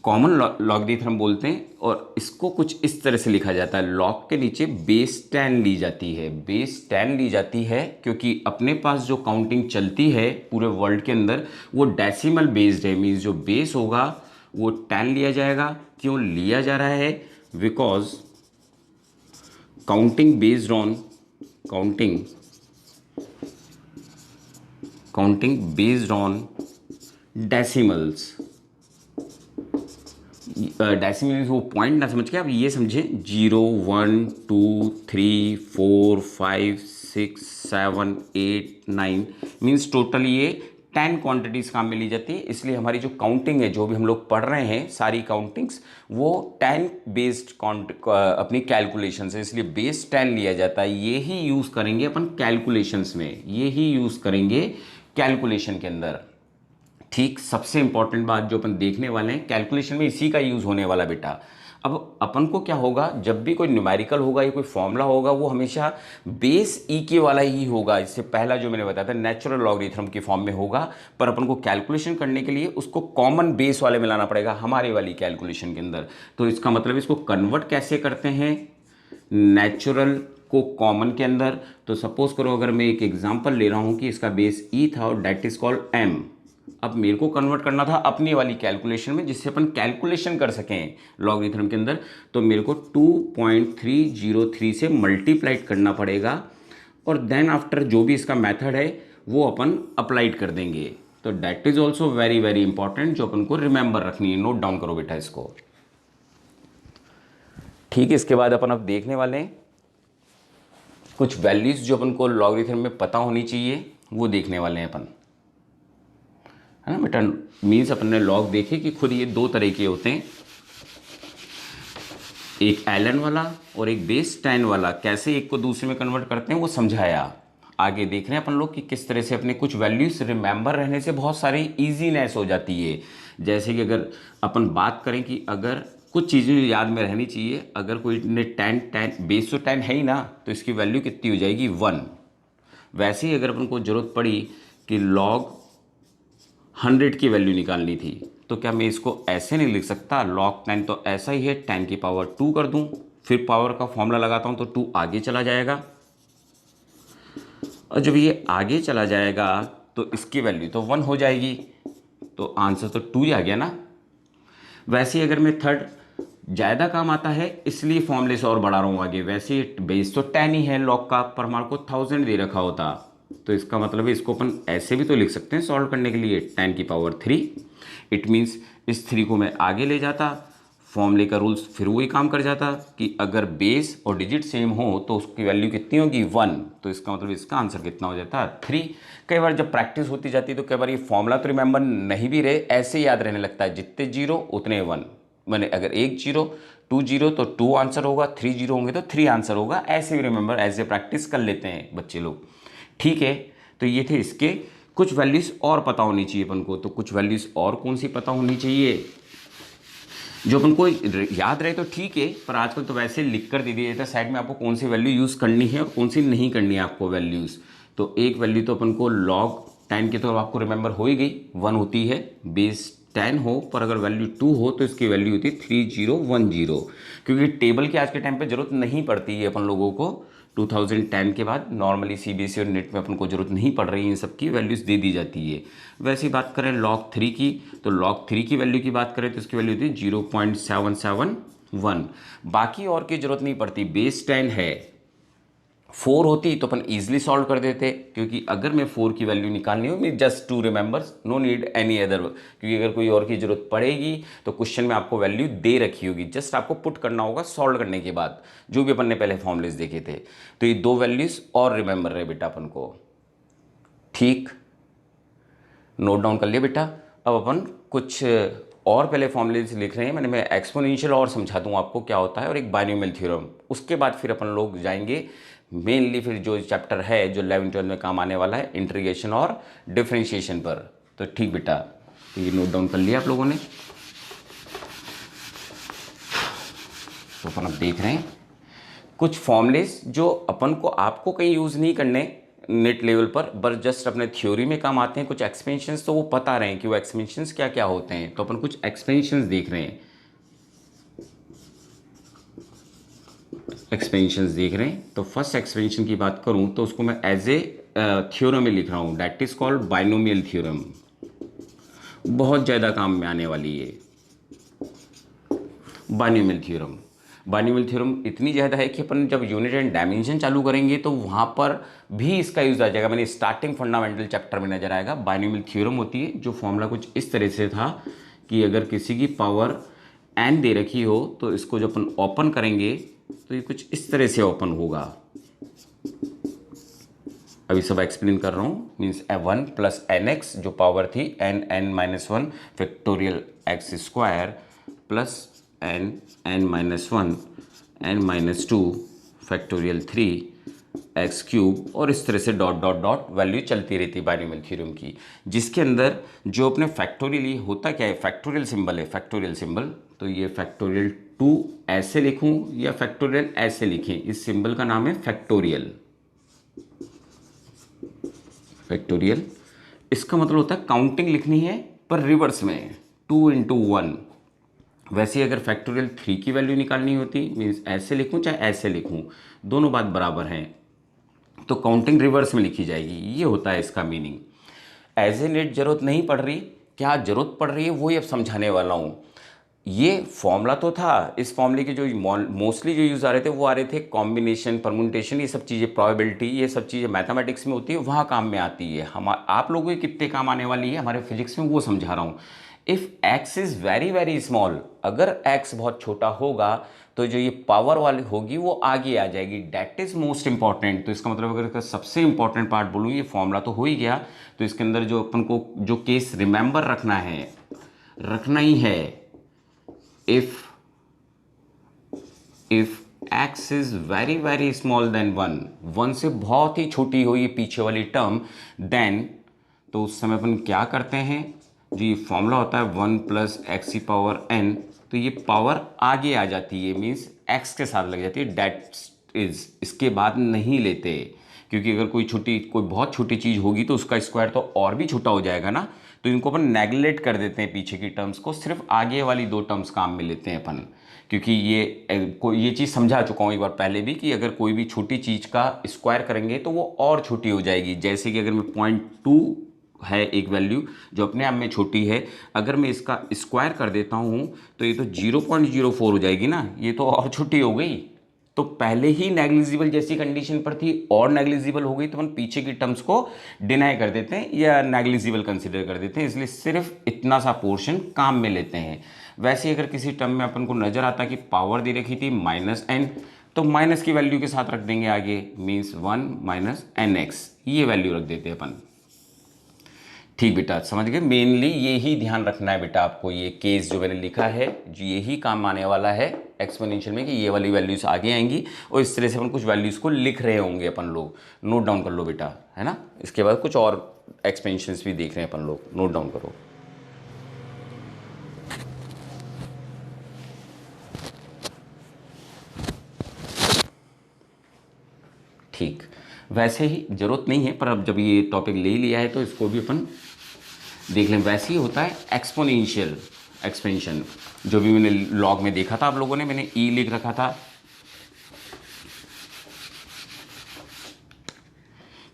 कॉमन लॉगरिथम बोलते हैं, और इसको कुछ इस तरह से लिखा जाता है, लॉग के नीचे बेस 10 ली जाती है। बेस 10 ली जाती है क्योंकि अपने पास जो काउंटिंग चलती है पूरे वर्ल्ड के अंदर वो डेसिमल बेस्ड है। मीन्स जो बेस होगा वो 10 लिया जाएगा। क्यों लिया जा रहा है, because counting based on decimals. Decimal वो पॉइंट ना समझ के आप ये समझे 0 1 2 3 4 5 6 7 8 9 मीन्स टोटल ये 10 क्वांटिटीज काम में ली जाती है। इसलिए हमारी जो काउंटिंग है, जो भी हम लोग पढ़ रहे हैं सारी काउंटिंग्स, वो 10 बेस्ड अपनी कैलकुलेशन है, इसलिए बेस 10 लिया जाता है। ये ही यूज़ करेंगे अपन कैलकुलेशंस में, ये ही यूज़ करेंगे कैलकुलेशन के अंदर। ठीक, सबसे इंपॉर्टेंट बात जो अपन देखने वाले हैं, कैलकुलेशन में इसी का यूज़ होने वाला बेटा। अब अपन को क्या होगा, जब भी कोई न्यूमेरिकल होगा या कोई फॉर्मूला होगा, वो हमेशा बेस ई के वाला ही होगा। इससे पहला जो मैंने बताया था नेचुरल लॉगरिथम के फॉर्म में होगा, पर अपन को कैलकुलेशन करने के लिए उसको कॉमन बेस वाले में लाना पड़ेगा हमारे वाली कैलकुलेशन के अंदर। तो इसका मतलब इसको कन्वर्ट कैसे करते हैं नेचुरल को कॉमन के अंदर। तो सपोज करो अगर मैं एक एग्जाम्पल ले रहा हूँ कि इसका बेस ई था और डेट इज कॉल्ड एम। अब मेरे को कन्वर्ट करना था अपनी वाली कैलकुलेशन में, जिससे अपन कैलकुलेशन कर सकें लॉगरिथम के अंदर। तो मेरे को 2.303 से मल्टीप्लाइड करना पड़ेगा, और देन आफ्टर जो भी इसका मेथड है वो अपन अप्लाइड कर देंगे। तो that is also very very important, जो अपन को रिमेंबर रखनी है। नोट डाउन करो बेटा इसको। ठीक है, इसके बाद अपन अब देखने वाले हैं कुछ वैल्यूज जो अपन को लॉगरिथम में पता होनी चाहिए, वो देखने वाले हैं अपन, है ना बेटा। मीन्स अपन ने लॉग देखे कि खुद ये दो तरह के होते हैं, एक एलन वाला और एक बेस 10 वाला। कैसे एक को दूसरे में कन्वर्ट करते हैं वो समझाया। आगे देख रहे हैं अपन लोग कि किस तरह से अपने कुछ वैल्यूज रिमेंबर रहने से बहुत सारी ईजीनेस हो जाती है। जैसे कि अगर अपन बात करें कि अगर कुछ चीज़ें जो याद में रहनी चाहिए, अगर कोई ने टेन बेस तो 10 है ही ना, तो इसकी वैल्यू कितनी हो जाएगी 1। वैसे ही अगर अपन को ज़रूरत पड़ी कि log 100 की वैल्यू निकालनी थी, तो क्या मैं इसको ऐसे नहीं लिख सकता, log 10 तो ऐसा ही है, 10 की पावर 2 कर दूं, फिर पावर का फॉर्मूला लगाता हूं तो 2 आगे चला जाएगा, और जब ये आगे चला जाएगा तो इसकी वैल्यू तो 1 हो जाएगी, तो आंसर तो 2 ही आ गया ना। वैसे ही अगर मैं थर्ड ज़्यादा काम आता है इसलिए फॉर्मूले से और बढ़ा रहा हूँ आगे, वैसे बेस तो 10 ही है लॉग का, पर हमारे को 1000 दे रखा होता, तो इसका मतलब है इसको अपन ऐसे भी तो लिख सकते हैं सॉल्व करने के लिए, 10 की पावर 3। इट मीन्स इस 3 को मैं आगे ले जाता, फॉर्मूले का रूल्स फिर वही काम कर जाता कि अगर बेस और डिजिट सेम हो तो उसकी वैल्यू कितनी होगी 1, तो इसका मतलब इसका आंसर कितना हो जाता है 3। कई बार जब प्रैक्टिस होती जाती है तो कई बार ये फॉर्मूला तो रिमेंबर नहीं भी रहे, ऐसे याद रहने लगता है, जितने जीरो उतने 1, मैंने अगर 1 जीरो 2 जीरो तो 2 आंसर होगा, 3 जीरो होंगे तो 3 आंसर होगा, ऐसे भी रिमेंबर ऐसे प्रैक्टिस कर लेते हैं बच्चे लोग। ठीक है, तो ये थे इसके कुछ वैल्यूज़ और पता होनी चाहिए अपन को, तो कुछ वैल्यूज़ और कौन सी पता होनी चाहिए जो अपन को याद रहे तो ठीक है, पर आजकल तो वैसे लिख कर दे दिया जाता है साइड में आपको कौन सी वैल्यू यूज़ करनी है और कौन सी नहीं करनी है आपको वैल्यूज़। तो एक वैल्यू तो अपन को log 10 की तो आपको रिमेंबर हो ही गई, 1 होती है, बेस 10 हो पर अगर वैल्यू 2 हो तो इसकी वैल्यू होती है 3010, क्योंकि टेबल की आज के टाइम पे ज़रूरत नहीं पड़ती है अपन लोगों को, 2010 के बाद नॉर्मली सीबीएसई और नेट में अपन को ज़रूरत नहीं पड़ रही है, इन सब की वैल्यूज़ दे दी जाती है। वैसे ही बात करें log 3 की, तो log 3 की वैल्यू की बात करें तो इसकी वैल्यू होती है 0.771। बाकी और की ज़रूरत नहीं पड़ती, बेस 10 है, 4 होती तो अपन ईजिली सॉल्व कर देते, क्योंकि अगर मैं 4 की वैल्यू निकालनी हो मैं just to remembers, no need any other, क्योंकि अगर कोई और की जरूरत पड़ेगी तो क्वेश्चन में आपको वैल्यू दे रखी होगी, जस्ट आपको पुट करना होगा सॉल्व करने के बाद, जो भी अपन ने पहले फॉर्मूलेस देखे थे। तो ये 2 वैल्यूज और रिमेंबर रहे बेटा अपन को, ठीक, नोट डाउन कर लिया बेटा। अब अपन कुछ और पहले फॉर्मूलेस लिख रहे हैं, मैं एक्सपोनेंशियल और समझा दूँ आपको क्या होता है, और एक बाइनोमियल थ्योरम, उसके बाद फिर अपन लोग जाएंगे मेनली फिर जो चैप्टर है जो 11-12 में काम आने वाला है, इंटीग्रेशन और डिफरेंशिएशन पर। तो ठीक बेटा, तो ये नोट डाउन कर लिया आप लोगों ने। तो अपन अब देख रहे हैं कुछ फॉर्मूलेस जो अपन को आपको कहीं यूज़ नहीं करने नेट लेवल पर, बस जस्ट अपने थ्योरी में काम आते हैं। कुछ एक्सपेंशंस तो वो पता रहे हैं कि वो एक्सपेंशंस क्या क्या होते हैं, तो अपन कुछ एक्सपेंशंस देख रहे हैं, एक्सपेंशंस देख रहे हैं। तो फर्स्ट एक्सपेंशन की बात करूं तो उसको मैं एज ए थ्योरम में लिख रहा हूं, that is called binomial theorem, बहुत ज़्यादा काम में आने वाली है बाइनोमियल थ्योरम। बाइनोमियल थ्योरम इतनी ज़्यादा है कि अपन जब यूनिट एंड डायमेंशन चालू करेंगे तो वहाँ पर भी इसका यूज़ आ जाएगा, मैंने स्टार्टिंग फंडामेंटल चैप्टर में नजर आएगा। बाइनोमियल थ्योरम होती है जो फॉर्मूला कुछ इस तरह से था कि अगर किसी की पावर n दे रखी हो तो इसको जब अपन ओपन करेंगे तो ये कुछ इस तरह से ओपन होगा। अभी सब एक्सप्लेन कर रहा हूँ, मीन्स 1 प्लस एन एक्स जो पावर थी n(n-1) factorial x square plus n(n-1) n-2 factorial 3 x cube, और इस तरह से डॉट डॉट डॉट वैल्यू चलती रहती बाइनोमियल थ्योरम की, जिसके अंदर जो अपने फैक्टोरियल होता क्या है, फैक्टोरियल सिंबल है, फैक्टोरियल सिंबल। तो ये फैक्टोरियल 2 ऐसे लिखूं या फैक्टोरियल ऐसे लिखें, इस सिंबल का नाम है फैक्टोरियल। फैक्टोरियल इसका मतलब होता है काउंटिंग लिखनी है पर रिवर्स में, 2 × 1। वैसे ही अगर फैक्टोरियल 3 की वैल्यू निकालनी होती, मीन्स ऐसे लिखूं चाहे ऐसे लिखूं, दोनों बात बराबर हैं, तो काउंटिंग रिवर्स में लिखी जाएगी, ये होता है इसका मीनिंग। एज ए नेट जरूरत नहीं पड़ रही, क्या जरूरत पड़ रही है वही अब समझाने वाला हूँ। ये फॉर्मूला तो था, इस फॉर्मूले के जो मोस्टली जो यूज़ आ रहे थे वो आ रहे थे कॉम्बिनेशन, परमुटेशन, ये सब चीज़ें, प्रोबेबिलिटी, ये सब चीज़ें मैथमेटिक्स में होती है, वहाँ काम में आती है। हम आप लोगों के कितने काम आने वाली है हमारे फिजिक्स में वो समझा रहा हूँ। If x is very very small, अगर एक्स बहुत छोटा होगा तो जो ये पावर वाली होगी वो आगे आ जाएगी, डैट इज़ मोस्ट इंपॉर्टेंट। तो इसका मतलब अगर इसका सबसे इंपॉर्टेंट पार्ट बोलूँ, ये फॉर्मूला तो हो ही गया, तो इसके अंदर जो अपन को जो केस रिमेंबर रखना है, रखना ही है, if x is very very small than 1 से बहुत ही छोटी हो ये पीछे वाली टर्म, देन तो उस समय अपन क्या करते हैं, जो ये फॉर्मूला होता है 1 + x⁴n तो ये पावर आगे आ जाती है, मीन्स एक्स के साथ लग जाती है, डेट इज इसके बाद नहीं लेते, क्योंकि अगर कोई बहुत छोटी चीज़ होगी तो उसका स्क्वायर तो और भी छोटा हो जाएगा ना, तो इनको अपन नेगलेक्ट कर देते हैं पीछे की टर्म्स को, सिर्फ आगे वाली 2 टर्म्स काम में लेते हैं अपन, क्योंकि ये चीज़ समझा चुका हूँ एक बार पहले भी कि अगर कोई भी छोटी चीज़ का स्क्वायर करेंगे तो वो और छोटी हो जाएगी। जैसे कि अगर मैं 0.2 है एक वैल्यू जो अपने आप में छोटी है, अगर मैं इसका स्क्वायर कर देता हूँ तो ये तो 0.04 हो जाएगी ना, ये तो और छोटी हो गई। तो पहले ही नेग्लिजिबल जैसी कंडीशन पर थी और नेग्लिजिबल हो गई, तो हम पीछे की टर्म्स को डिनाई कर देते हैं या नेग्लिजिबल कंसिडर कर देते हैं, इसलिए सिर्फ इतना सा पोर्शन काम में लेते हैं। वैसे ही अगर किसी टर्म में अपन को नजर आता कि पावर दे रखी थी -n, तो माइनस की वैल्यू के साथ रख देंगे आगे, मीन्स 1 - nx, ये वैल्यू रख देते हैं अपन। ठीक बेटा, समझ गए। मेनली यही ध्यान रखना है बेटा आपको, ये केस जो मैंने लिखा है जो यही काम आने वाला है एक्सपोनेंशियल में, कि ये वाली वैल्यूज आगे आएंगी और इस तरह से अपन कुछ वैल्यूज को लिख रहे होंगे अपन लोग, नोट डाउन कर लो बेटा, है ना। इसके बाद कुछ और एक्सपेंशंस भी देख रहे हैं अपन लोग, नोट डाउन करो। ठीक, वैसे ही जरूरत नहीं है, पर अब जब ये टॉपिक ले लिया है तो इसको भी अपन देख लें। वैसे ही होता है एक्सपोनेंशियल एक्सपेंशन, जो भी मैंने लॉग में देखा था आप लोगों ने, मैंने ई लिख रखा था,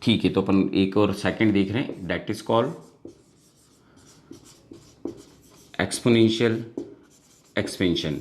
ठीक है। तो अपन एक और सेकंड देख रहे हैं, that is called exponential expansion.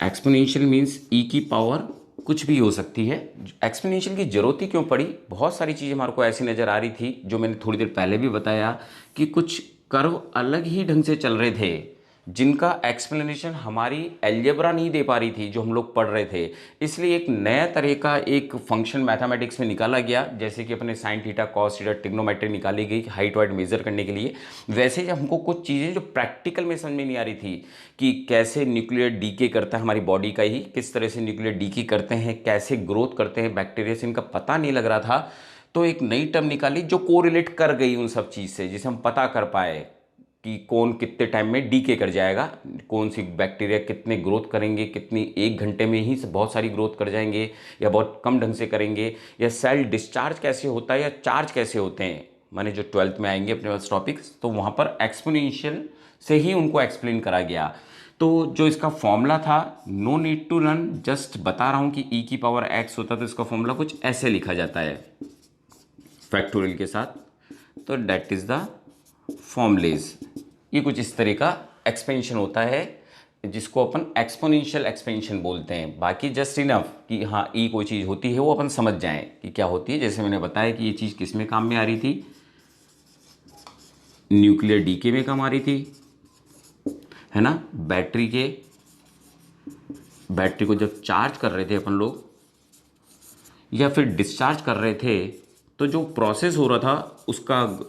Exponential means ई की पावर कुछ भी हो सकती है। एक्सपोनेंशियल की जरूरत ही क्यों पड़ी, बहुत सारी चीज़ें हमारे को ऐसी नज़र आ रही थी, जो मैंने थोड़ी देर पहले भी बताया कि कुछ कर्व अलग ही ढंग से चल रहे थे, जिनका एक्सप्लेनेशन हमारी एल्जेब्रा नहीं दे पा रही थी जो हम लोग पढ़ रहे थे। इसलिए एक नया तरह का एक फंक्शन मैथमेटिक्स में निकाला गया, जैसे कि अपने sine theta cos theta trigonometry निकाली गई हाइट वाइट मेजर करने के लिए। वैसे ही हमको कुछ चीज़ें जो प्रैक्टिकल में समझ में नहीं आ रही थी कि कैसे न्यूक्लियर डीके करता है हमारी बॉडी का ही, किस तरह से न्यूक्लियर डीके करते हैं, कैसे ग्रोथ करते हैं बैक्टीरिया से, इनका पता नहीं लग रहा था। तो एक नई टर्म निकाली जो कोरिलेट कर गई उन सब चीज़ से, जिसे हम पता कर पाए कि कौन कितने टाइम में डीके कर जाएगा, कौन सी बैक्टीरिया कितने ग्रोथ करेंगे, कितनी 1 घंटे में ही बहुत सारी ग्रोथ कर जाएंगे या बहुत कम ढंग से करेंगे, या सेल डिस्चार्ज कैसे होता है या चार्ज कैसे होते हैं। माने जो 12th में आएंगे अपने पास टॉपिक्स, तो वहाँ पर एक्सपोनेंशियल से ही उनको एक्सप्लेन करा गया। तो जो इसका फॉर्मूला था, no need to run, just बता रहा हूँ कि ई की पावर एक्स होता है तो इसका फॉर्मूला कुछ ऐसे लिखा जाता है फैक्टोरियल के साथ, तो डेट इज़ द फॉर्मूलेज। ये कुछ इस तरह का एक्सपेंशन होता है जिसको अपन एक्सपोनेंशियल एक्सपेंशन बोलते हैं। बाकी जस्ट इनफ कि हाँ ई कोई चीज़ होती है वो अपन समझ जाएं कि क्या होती है। जैसे मैंने बताया कि ये चीज़ किस में काम में आ रही थी, न्यूक्लियर डीके में काम आ रही थी, है ना। बैटरी को जब चार्ज कर रहे थे अपन लोग या फिर डिस्चार्ज कर रहे थे, तो जो प्रोसेस हो रहा था उसका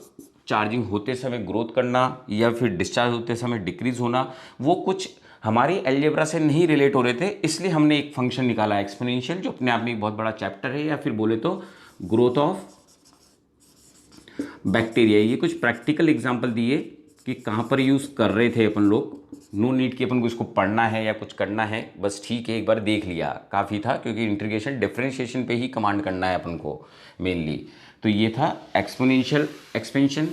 चार्जिंग होते समय ग्रोथ करना या फिर डिस्चार्ज होते समय डिक्रीज होना, वो कुछ हमारी एल्जेब्रा से नहीं रिलेट हो रहे थे। इसलिए हमने एक फंक्शन निकाला एक्सपोनेंशियल, जो अपने आप में एक बहुत बड़ा चैप्टर है, या फिर बोले तो ग्रोथ ऑफ बैक्टीरिया। ये कुछ प्रैक्टिकल एग्जांपल दिए कि कहाँ पर यूज़ कर रहे थे अपन लोग। नो नीड कि अपन को इसको पढ़ना है या कुछ करना है, बस ठीक है एक बार देख लिया काफ़ी था, क्योंकि इंटीग्रेशन डिफरेंशिएशन पे ही कमांड करना है अपन को मेनली। तो ये था एक्सपोनेंशियल एक्सपेंशन।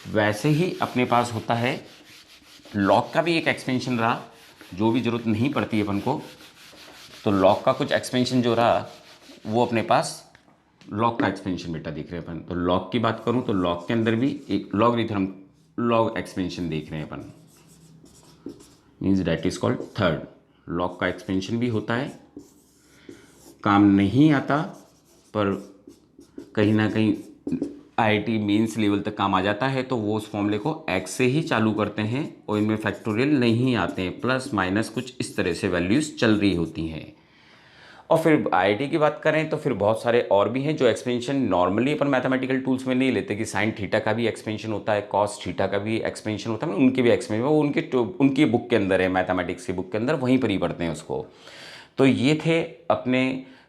वैसे ही अपने पास होता है लॉग का भी एक एक्सपेंशन रहा, जो भी ज़रूरत नहीं पड़ती है अपन को। तो लॉग का कुछ एक्सपेंशन जो रहा वो अपने पास लॉग का एक्सपेंशन बेटा देख रहे हैं अपन। तो लॉग की बात करूं तो लॉग के अंदर भी एक लॉगरिथम लॉग एक्सपेंशन देख रहे हैं अपन, means that is called third. Log का एक्सपेंशन भी होता है, काम नहीं आता पर कहीं ना कहीं आईआईटी मेंस लेवल तक काम आ जाता है। तो वो उस फॉर्मूले को एक्स से ही चालू करते हैं और इनमें फैक्टोरियल नहीं आते हैं, प्लस माइनस कुछ इस तरह से वैल्यूज़ चल रही होती हैं। और फिर आईआईटी की बात करें तो फिर बहुत सारे और भी हैं जो एक्सपेंशन नॉर्मली अपन मैथमेटिकल टूल्स में नहीं लेते, कि साइन थीटा का भी एक्सपेंशन होता है, कॉस थीटा का भी एक्सपेंशन होता है, उनके भी एक्सपेंशन वो उनकी बुक के अंदर है, मैथमेटिक्स की बुक के अंदर, वहीं पर ही पढ़ते हैं उसको। तो ये थे अपने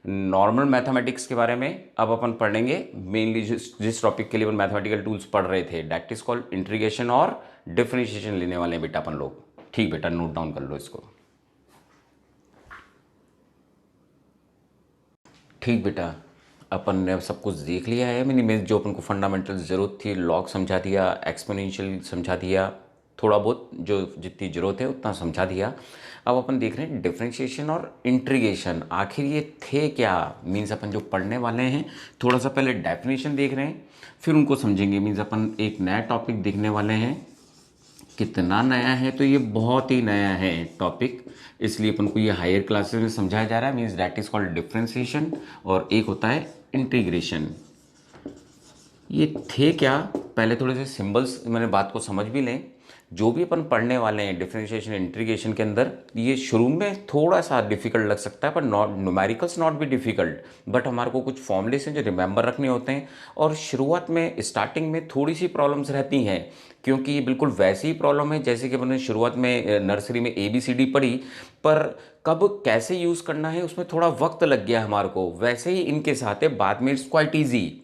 नॉर्मल मैथमेटिक्स के बारे में अब अपन पढ़ेंगे। मेनली जिस टॉपिक के लिए अपन मैथमेटिकल टूल्स पढ़ रहे थे, दैट इज कॉल्ड इंटीग्रेशन और डिफरेंशिएशन लेने वाले हैं बेटा अपन लोग। ठीक बेटा, नोट डाउन कर लो इसको। ठीक बेटा, अपन ने अब सब कुछ देख लिया है। मैंने जो अपन को फंडामेंटल्स ज़रूरत थी, लॉग समझा दिया, एक्सपोनेंशियल समझा दिया, थोड़ा बहुत जो जितनी ज़रूरत है उतना समझा दिया। अब अपन देख रहे हैं डिफरेंशिएशन और इंटीग्रेशन, आखिर ये थे क्या। मीन्स अपन जो पढ़ने वाले हैं, थोड़ा सा पहले डेफिनेशन देख रहे हैं, फिर उनको समझेंगे। मीन्स अपन एक नया टॉपिक देखने वाले हैं। कितना नया है, तो ये बहुत ही नया है टॉपिक, इसलिए अपन को ये हायर क्लासेस में समझाया जा रहा है। Means that is called differentiation और एक होता है इंटीग्रेशन। ये थे क्या, पहले थोड़े से सिंबल्स मैंने बात को समझ भी लें। जो भी अपन पढ़ने वाले हैं डिफरेंशिएशन इंटीग्रेशन के अंदर, ये शुरू में थोड़ा सा डिफिकल्ट लग सकता है, पर नॉट न्यूमेरिकल्स नॉट भी डिफिकल्ट, बट हमारे को कुछ फॉर्मूलेस हैं जो रिमेंबर रखने होते हैं। और शुरुआत में स्टार्टिंग में थोड़ी सी प्रॉब्लम्स रहती हैं, क्योंकि ये बिल्कुल वैसी ही प्रॉब्लम है जैसे कि मैंने शुरुआत में नर्सरी में ABCD पढ़ी, पर कब कैसे यूज़ करना है उसमें थोड़ा वक्त लग गया हमारे को। वैसे ही इनके साथ है, बाद में इट्स क्वाइट ईजी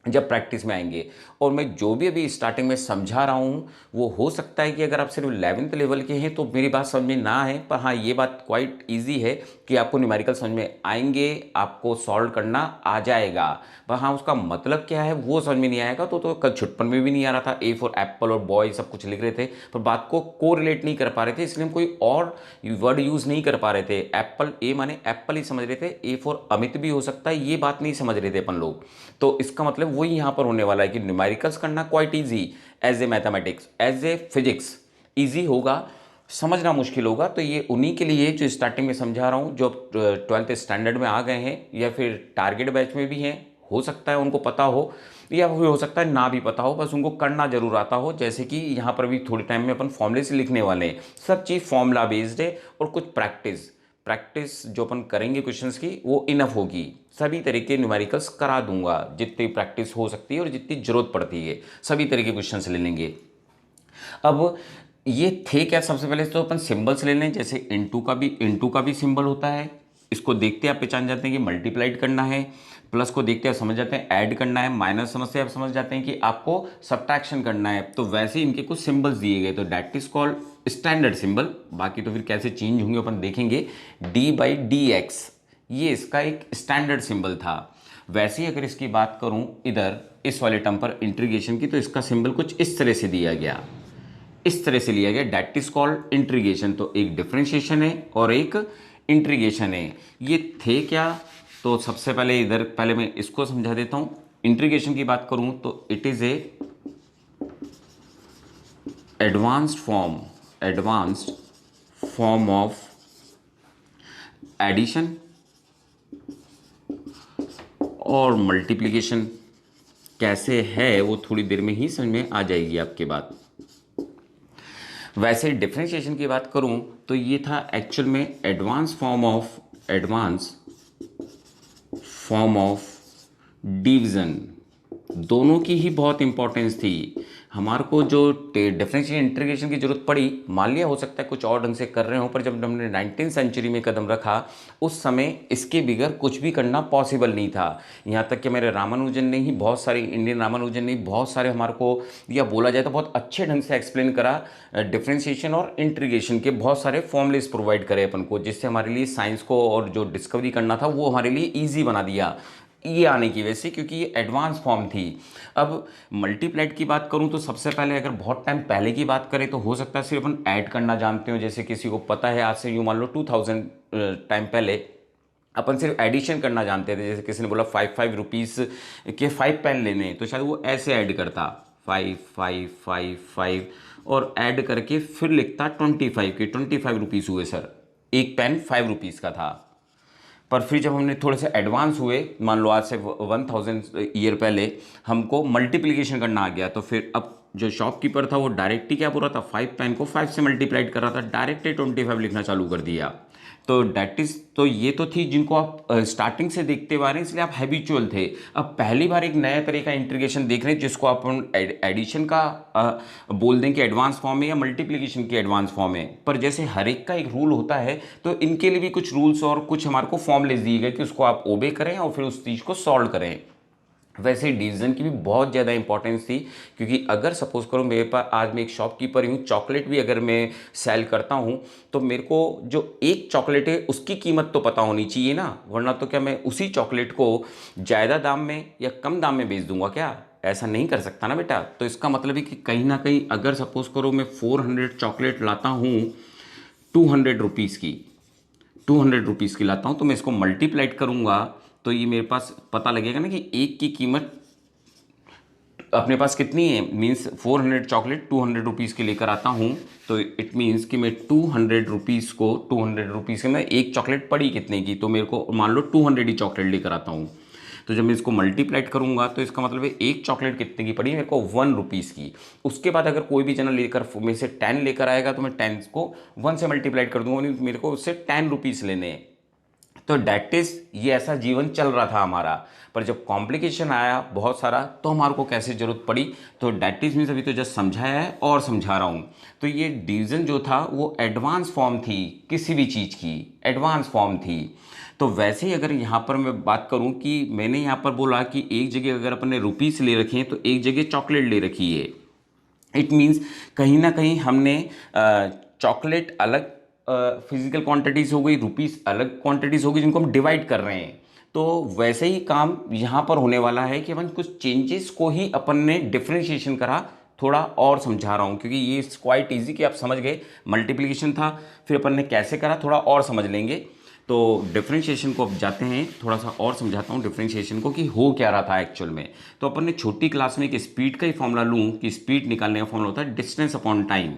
जब प्रैक्टिस में आएंगे। और मैं जो भी अभी स्टार्टिंग में समझा रहा हूँ, वो हो सकता है कि अगर आप सिर्फ 11th लेवल के हैं तो मेरी बात समझ में ना आए, पर हाँ ये बात क्वाइट इजी है कि आपको न्यूमेरिकल समझ में आएंगे, आपको सॉल्व करना आ जाएगा। पर हाँ उसका मतलब क्या है वो समझ में नहीं आएगा। तो कल छुटपन में भी नहीं आ रहा था, A फॉर एप्पल और बॉय सब कुछ लिख रहे थे, पर बात को कोरिलेट नहीं कर पा रहे थे, इसलिए हम कोई और वर्ड यूज़ नहीं कर पा रहे थे। एप्पल A माने एप्पल ही समझ रहे थे, A फॉर अमित भी हो सकता है, ये बात नहीं समझ रहे थे अपन लोग। तो इसका मतलब वही यहाँ पर होने वाला है कि न्यूमेरिकल्स करना quite easy as a mathematics, as a physics easy होगा, समझना मुश्किल होगा। तो ये उन्हीं के लिए जो स्टार्टिंग में समझा रहा हूँ, जो 12th स्टैंडर्ड में आ गए हैं या फिर टारगेट बैच में भी हैं, हो सकता है उनको पता हो या फिर हो सकता है ना भी पता हो, बस उनको करना जरूर आता हो। जैसे कि यहाँ पर भी थोड़ी टाइम में अपन फॉर्मूले से लिखने वाले हैं, सब चीज़ फॉर्मूला बेस्ड है और कुछ प्रैक्टिस जो अपन करेंगे क्वेश्चंस की वो इनफ होगी। सभी तरीके न्यूमेरिकल्स करा दूंगा, जितनी प्रैक्टिस हो सकती है और जितनी जरूरत पड़ती है सभी तरह के क्वेश्चंस ले लेंगे। अब ये थे क्या, सबसे पहले तो अपन सिंबल्स ले लें। जैसे इंटू का भी सिंबल होता है, इसको देखते आप पहचान जाते हैं कि मल्टीप्लाइड करना है, प्लस को देखते आप समझ जाते हैं ऐड करना है, माइनस समझते आप समझ जाते हैं कि आपको सब्ट्रैक्शन करना है। तो वैसे ही इनके कुछ सिंबल्स दिए गए, तो that is called standard symbol. बाकी तो फिर कैसे चेंज होंगे अपन देखेंगे। D/dx ये इसका एक स्टैंडर्ड सिंबल था। वैसे ही अगर इसकी बात करूं इधर इस वाले टर्म पर इंटीग्रेशन की, तो इसका सिंबल कुछ इस तरह से दिया गया, इस तरह से लिया गया, दैट इज कॉल्ड इंटीग्रेशन। तो एक डिफरेंशिएशन है और एक इंटीग्रेशन है। ये थे क्या, तो सबसे पहले इधर पहले मैं इसको समझा देता हूं। इंटीग्रेशन की बात करूं तो it is a advanced form of addition और मल्टीप्लिकेशन। कैसे है वो थोड़ी देर में ही समझ में आ जाएगी आपके बात। वैसे डिफरेंशिएशन की बात करूं तो ये था एक्चुअल में एडवांस फॉर्म ऑफ डिवीजन। दोनों की ही बहुत इंपॉर्टेंस थी। हमारे को जो डिफरेंशिएशन इंटीग्रेशन की जरूरत पड़ी, मान लिया हो सकता है कुछ और ढंग से कर रहे हो, पर जब हमने 19th सेंचुरी में कदम रखा उस समय इसके बिगर कुछ भी करना पॉसिबल नहीं था। यहाँ तक कि मेरे रामानुजन ने ही बहुत सारे, इंडियन रामानुजन ने बहुत सारे हमारे को, या बोला जाए तो बहुत अच्छे ढंग से एक्सप्लेन करा डिफरेंशिएशन और इंटीग्रेशन के बहुत सारे फॉर्मूलेस प्रोवाइड करे अपन को, जिससे हमारे लिए साइंस को और जो डिस्कवरी करना था वो हमारे लिए ईजी बना दिया ये आने की वजह से, क्योंकि ये एडवांस फॉर्म थी। अब मल्टीप्लाइड की बात करूं तो सबसे पहले अगर बहुत टाइम पहले की बात करें तो हो सकता है सिर्फ अपन ऐड करना जानते हो। जैसे किसी को पता है आज से यूँ मान लो 2000 टाइम पहले अपन सिर्फ एडिशन करना जानते थे। जैसे किसी ने बोला 5 रुपीज़ के 5 पेन लेने, तो शायद वो ऐसे ऐड करता 5 5 5 5 और ऐड करके फिर लिखता 25 के 25 रुपीज़ हुए सर, एक पेन 5 रुपीज़ का था। पर फिर जब हमने थोड़े से एडवांस हुए, मान लो आज से 1000 ईयर पहले हमको मल्टीप्लिकेशन करना आ गया, तो फिर अब जो शॉपकीपर था वो डायरेक्ट ही क्या बोल रहा था, 5 पेन को 5 से मल्टीप्लाइड कर रहा था, डायरेक्ट ही 25 लिखना चालू कर दिया। तो डेट इज, तो ये तो थी जिनको आप स्टार्टिंग से देखते हुए आ रहे हैं, इसलिए आप हैबिचुअल थे। अब पहली बार एक नया तरह का इंटीग्रेशन देख रहे हैं जिसको आप एडिशन का बोल दें कि एडवांस फॉर्म है या मल्टीप्लिकेशन की एडवांस फॉर्म है। पर जैसे हर एक का एक रूल होता है, तो इनके लिए भी कुछ रूल्स और कुछ हमारे को फॉर्मूलेस दिए गए कि उसको आप ओबे करें और फिर उस चीज़ को सॉल्व करें। वैसे डिवीज़न की भी बहुत ज़्यादा इंपॉर्टेंस थी, क्योंकि अगर सपोज करो मेरे पास, आज मैं एक शॉपकीपर हूँ, चॉकलेट भी अगर मैं सेल करता हूँ, तो मेरे को जो एक चॉकलेट है उसकी कीमत तो पता होनी चाहिए ना, वरना तो क्या मैं उसी चॉकलेट को ज़्यादा दाम में या कम दाम में बेच दूंगा क्या? ऐसा नहीं कर सकता ना बेटा। तो इसका मतलब है कि कहीं ना कहीं अगर सपोज करो मैं 400 चॉकलेट लाता हूँ 200 रुपीज़ की, 200 रुपीज़ की लाता हूँ, तो मैं इसको मल्टीप्लाइड करूँगा तो ये मेरे पास पता लगेगा ना कि एक की कीमत अपने पास कितनी है। मीन्स 400 चॉकलेट 200 रुपीज़ के लेकर आता हूँ, तो इट मीन्स कि मैं 200 रुपीज़ को 200 रुपीज़ के मैं एक चॉकलेट पड़ी कितने की, तो मेरे को मान लो 200 ही चॉकलेट लेकर आता हूँ। तो जब मैं इसको मल्टीप्लाइड करूँगा तो इसका मतलब है एक चॉकलेट कितने की पड़ी मेरे को 1 रुपीज़ की। उसके बाद अगर कोई भी जना लेकर में से 10 लेकर आएगा तो मैं 10 को 1 से मल्टीप्लाइड कर दूंगा, मेरे को उससे 10 रुपीज़ लेने हैं। तो डेट इज, ये ऐसा जीवन चल रहा था हमारा। पर जब कॉम्प्लिकेशन आया बहुत सारा, तो हमारे को कैसे जरूरत पड़ी, तो डेट इज मीन्स अभी तो जस्ट समझाया है और समझा रहा हूँ। तो ये डिवीज़न जो था वो एडवांस फॉर्म थी, किसी भी चीज़ की एडवांस फॉर्म थी। तो वैसे ही अगर यहाँ पर मैं बात करूँ कि मैंने यहाँ पर बोला कि एक जगह अगर अपन ने रुपीस ले रखे हैं तो एक जगह चॉकलेट ले रखी है, इट मीन्स कहीं ना कहीं हमने चॉकलेट अलग फिजिकल क्वांटिटीज़ हो गई, रुपीस अलग क्वांटिटीज़ हो गई जिनको हम डिवाइड कर रहे हैं। तो वैसे ही काम यहाँ पर होने वाला है कि अपन कुछ चेंजेस को ही अपन ने डिफ्रेंशिएशन करा, थोड़ा और समझा रहा हूँ क्योंकि ये क्वाइट इजी कि आप समझ गए। मल्टीप्लिकेशन था, फिर अपन ने कैसे करा थोड़ा और समझ लेंगे। तो डिफरेंशिएशन को अब जाते हैं, थोड़ा सा और समझाता हूँ डिफरेंशिएशन को कि हो क्या रहा था एक्चुअल में। तो अपन ने छोटी क्लास में एक स्पीड का ही फॉर्मूला लूँ कि स्पीड निकालने का फॉर्मूला होता है distance upon time,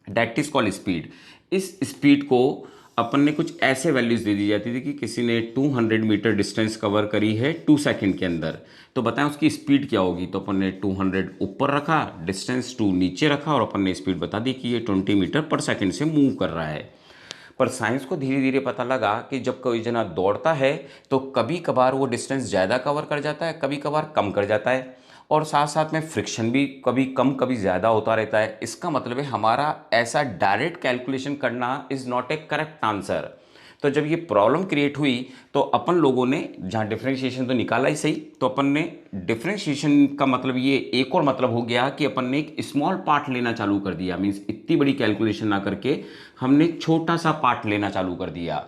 that is called speed. इस स्पीड को अपन ने कुछ ऐसे वैल्यूज दे दी जाती थी कि किसी ने 200 मीटर डिस्टेंस कवर करी है 2 सेकंड के अंदर, तो बताएं उसकी स्पीड क्या होगी। तो अपन ने 200 ऊपर रखा, डिस्टेंस 2 नीचे रखा और अपन ने स्पीड बता दी कि ये 20 मीटर पर सेकंड से मूव कर रहा है। पर साइंस को धीरे धीरे पता लगा कि जब कोई जना दौड़ता है तो कभी कभार वो डिस्टेंस ज़्यादा कवर कर जाता है, कभी कभार कम कर जाता है, और साथ साथ में फ्रिक्शन भी कभी कम कभी ज़्यादा होता रहता है। इसका मतलब है हमारा ऐसा डायरेक्ट कैलकुलेशन करना is not A correct answer. तो जब ये प्रॉब्लम क्रिएट हुई तो अपन लोगों ने जहाँ डिफरेंशिएशन तो निकाला ही सही, तो अपन ने डिफरेंशिएशन का मतलब ये एक और मतलब हो गया कि अपन ने एक स्मॉल पार्ट लेना चालू कर दिया। मीन्स इतनी बड़ी कैलकुलेशन ना करके हमने छोटा सा पार्ट लेना चालू कर दिया।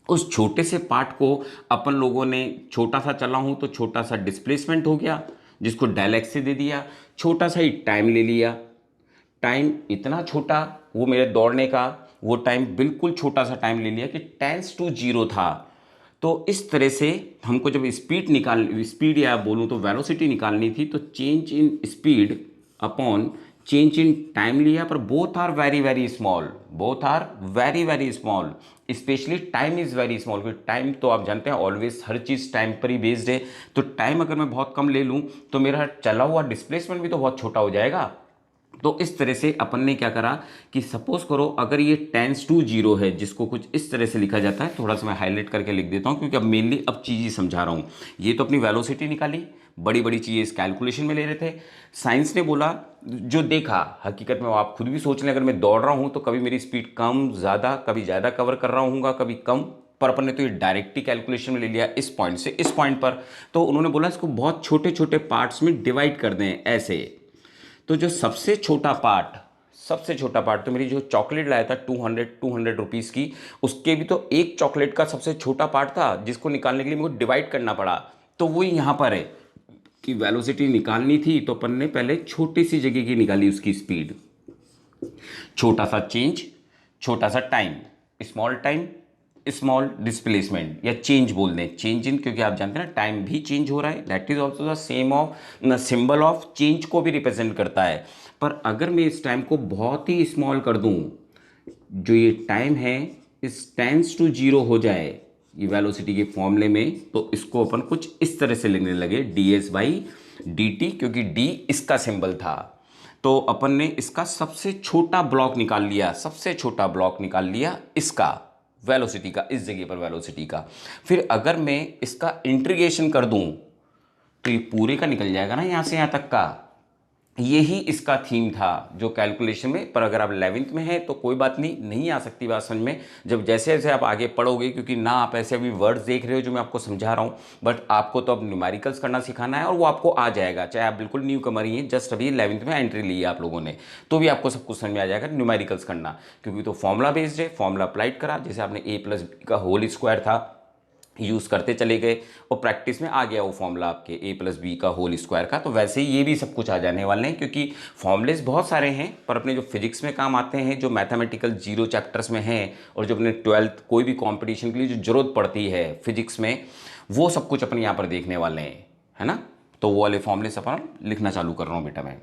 उस छोटे से पार्ट को अपन लोगों ने, छोटा सा चला हूँ तो छोटा सा डिस्प्लेसमेंट हो गया जिसको डेल एक्स से दे दिया, छोटा सा ही टाइम ले लिया। टाइम इतना छोटा, वो मेरे दौड़ने का वो टाइम बिल्कुल छोटा सा टाइम ले लिया कि 10 to 0 था। तो इस तरह से हमको जब स्पीड या बोलूँ तो वेलोसिटी निकालनी थी, तो change in speed upon change in time लिया, पर both are very very small, both are very very small. Specially time is very small, क्योंकि टाइम तो आप जानते हैं ऑलवेज हर चीज़ टाइम पर ही बेस्ड है। तो टाइम अगर मैं बहुत कम ले लूँ तो मेरा चला हुआ डिस्प्लेसमेंट भी तो बहुत छोटा हो जाएगा। तो इस तरह से अपन ने क्या करा कि सपोज करो अगर ये 10 to 0 है, जिसको कुछ इस तरह से लिखा जाता है, थोड़ा सा मैं हाईलाइट करके लिख देता हूँ क्योंकि अब मेनली अब चीज़ ही समझा रहा हूँ। ये तो अपनी वेलोसिटी निकाली, बड़ी बड़ी चीज़ें इस कैलकुलेशन में ले रहे थे। साइंस ने बोला जो देखा, हकीकत में वो आप खुद भी सोच लें, अगर मैं दौड़ रहा हूँ तो कभी मेरी स्पीड कम ज़्यादा, कभी ज़्यादा कवर कर रहा हूँ, कभी कम, पर अपन ने तो ये डायरेक्टली कैलकुलेशन में ले लिया इस पॉइंट से इस पॉइंट पर। तो उन्होंने बोला इसको बहुत छोटे छोटे पार्ट्स में डिवाइड कर दें ऐसे। तो जो सबसे छोटा पार्ट तो मेरी जो चॉकलेट लाया था 200 रुपीज़ की, उसके भी तो एक चॉकलेट का सबसे छोटा पार्ट था जिसको निकालने के लिए मुझे डिवाइड करना पड़ा। तो वही यहाँ पर है कि वेलोसिटी निकालनी थी तो अपन ने पहले छोटी सी जगह की निकाली उसकी स्पीड, छोटा सा चेंज, छोटा सा टाइम स्मॉल डिस्प्लेसमेंट, या चेंज बोल दें, चेंज इन, क्योंकि आप जानते हैं ना टाइम भी चेंज हो रहा है, that is also the same of symbol of change को भी रिप्रेजेंट करता है। पर अगर मैं इस टाइम को बहुत ही स्मॉल कर दूं, जो ये टाइम है इस 10 to 0 हो जाए ये वेलोसिटी के फॉर्मूले में, तो इसको अपन कुछ इस तरह से लिखने लगे ds/dt, क्योंकि d इसका सिंबल था। तो अपन ने इसका सबसे छोटा ब्लॉक निकाल लिया, इसका, वेलोसिटी का, इस जगह पर वेलोसिटी का। फिर अगर मैं इसका इंटीग्रेशन कर दूं तो ये पूरे का निकल जाएगा ना यहाँ से यहाँ तक का। यही इसका थीम था जो कैलकुलेशन में, पर अगर आप 11th में हैं तो कोई बात नहीं आ सकती बात समझ में, जब जैसे जैसे आप आगे पढ़ोगे, क्योंकि ना आप ऐसे अभी वर्ड्स देख रहे हो जो मैं आपको समझा रहा हूँ, बट आपको तो अब न्यूमेरिकल्स करना सिखाना है और वो आपको आ जाएगा, चाहे आप बिल्कुल न्यू कमर ही हैं, जस्ट अभी 11th में एंट्री ली है आप लोगों ने, तो भी आपको सब कुछ समझ में आ जाएगा न्यूमेरिकल्स करना, क्योंकि तो फॉर्मूला बेस्ड है, फॉर्मूला अप्लाइड करा, जैसे आपने a+b का होल स्क्वायर था यूज़ करते चले गए और प्रैक्टिस में आ गया वो फॉर्मूला आपके a+b का होल स्क्वायर का, तो वैसे ही ये भी सब कुछ आ जाने वाले हैं, क्योंकि फॉर्मूलेस बहुत सारे हैं पर अपने जो फिजिक्स में काम आते हैं, जो मैथमेटिकल जीरो चैप्टर्स में हैं और जो अपने 12th कोई भी कंपटीशन के लिए जो ज़रूरत पड़ती है फिजिक्स में, वो सब कुछ अपन यहाँ पर देखने वाले हैं, है ना। तो वो वाले फॉर्मूलेस अपन लिखना चालू कर रहा हूँ बेटा मैं।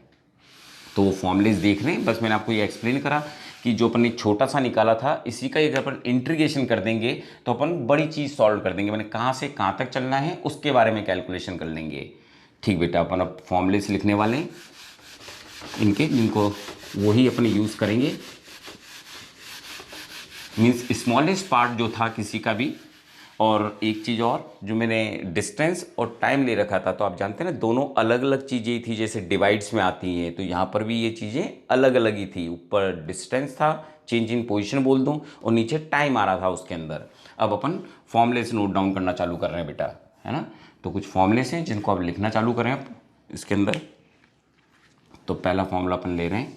तो वो फॉर्मूलेस देख रहे हैं, बस मैंने आपको ये एक्सप्लेन करा कि जो अपन ने छोटा सा निकाला था इसी का अगर अपन इंटीग्रेशन कर देंगे तो अपन बड़ी चीज़ सॉल्व कर देंगे, मैंने कहाँ से कहाँ तक चलना है उसके बारे में कैलकुलेशन कर लेंगे। ठीक बेटा, अपन अब फॉर्मूलेस लिखने वाले हैं इनके, जिनको वही अपन यूज़ करेंगे। मीन्स स्मॉलेस्ट पार्ट जो था किसी का भी, और एक चीज़ और जो मैंने डिस्टेंस और टाइम ले रखा था, तो आप जानते हैं ना दोनों अलग अलग चीज़ें थी, जैसे डिवाइड्स में आती हैं, तो यहाँ पर भी ये चीज़ें अलग अलग ही थी। ऊपर डिस्टेंस था, चेंज इन पोजीशन बोल दूँ, और नीचे टाइम आ रहा था उसके अंदर। अब अपन फॉर्मूलेस नोट डाउन करना चालू कर रहे हैं बेटा, है ना। तो कुछ फॉर्मूलेस हैं जिनको आप लिखना चालू करें आप इसके अंदर। तो पहला फॉर्मूला अपन ले रहे हैं,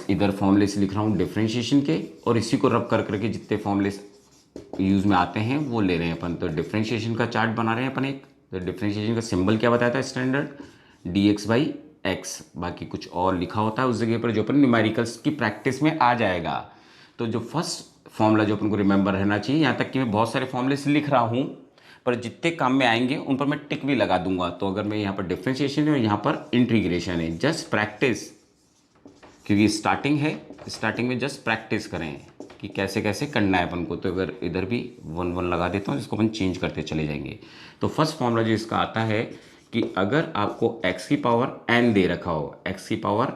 इधर फॉर्मूलेस लिख रहा हूँ डिफरेंशिएशन के, और इसी को रब कर करके जितने फॉर्मूलेस यूज़ में आते हैं वो ले रहे हैं अपन। तो डिफरेंशिएशन का चार्ट बना रहे हैं अपन एक। तो डिफरेंशिएशन का सिंबल क्या बताया था स्टैंडर्ड, dx/x, बाकी कुछ और लिखा होता है उस जगह पर जो अपन न्यूमेरिकल्स की प्रैक्टिस में आ जाएगा। तो जो फर्स्ट फॉर्मूला जो अपन को रिमेंबर रहना चाहिए, यहाँ तक कि मैं बहुत सारे फॉर्मूलेस लिख रहा हूँ पर जितने काम में आएंगे उन पर मैं टिक भी लगा दूंगा। तो अगर मैं यहाँ पर डिफरेंशिएशन है और यहाँ पर इंटीग्रेशन है, जस्ट प्रैक्टिस, क्योंकि स्टार्टिंग है, स्टार्टिंग में जस्ट प्रैक्टिस करें कि कैसे कैसे करना है अपन को। तो अगर इधर भी 1 1 लगा देता हूँ, इसको अपन चेंज करते चले जाएंगे। तो फर्स्ट फॉर्मूला जो इसका आता है कि अगर आपको x की पावर n दे रखा हो, x की पावर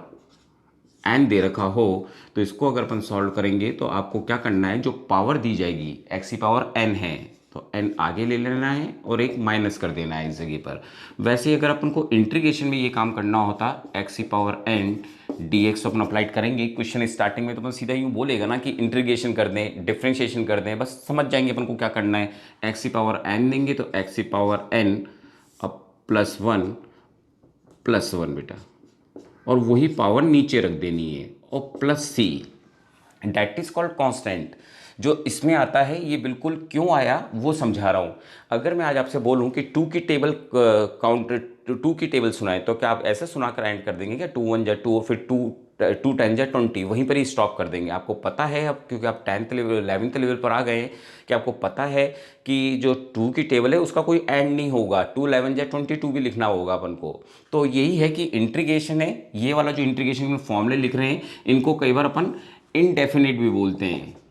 n दे रखा हो, तो इसको अगर अपन सॉल्व करेंगे तो आपको क्या करना है, जो पावर दी जाएगी x की पावर n है तो n आगे ले लेना है और एक माइनस कर देना है इस जगह पर। वैसे ही अगर अपन को इंटीग्रेशन में ये काम करना होता, x की पावर n dx अपन अप्लाइड करेंगे क्वेश्चन स्टार्टिंग में, तो अपन सीधा यूँ बोलेगा ना कि इंटीग्रेशन कर दें, डिफरेंशिएशन कर दें, बस समझ जाएंगे अपन को क्या करना है। x की पावर n देंगे तो x की पावर n अब +1 बेटा, और वही पावर नीचे रख देनी है, और plus c, that is called constant. जो इसमें आता है ये बिल्कुल क्यों आया वो समझा रहा हूँ। अगर मैं आज आपसे बोलूँ कि 2 की टेबल काउंट, 2 की टेबल सुनाए, तो क्या आप ऐसे सुनाकर एंड कर देंगे क्या, 2 1 जा 2 और फिर 2 10 जा 20, वहीं पर ही स्टॉप कर देंगे। आपको पता है अब, क्योंकि आप 10th लेवल 11th लेवल पर आ गए हैं, कि आपको पता है कि जो 2 की टेबल है उसका कोई एंड नहीं होगा, 2 11 जा 22 भी लिखना होगा अपन को। तो यही है कि इंटीग्रेशन है, ये वाला जो इंटीग्रेशन में फॉर्मूले लिख रहे हैं इनको कई बार अपन इनडेफिनिट भी बोलते हैं।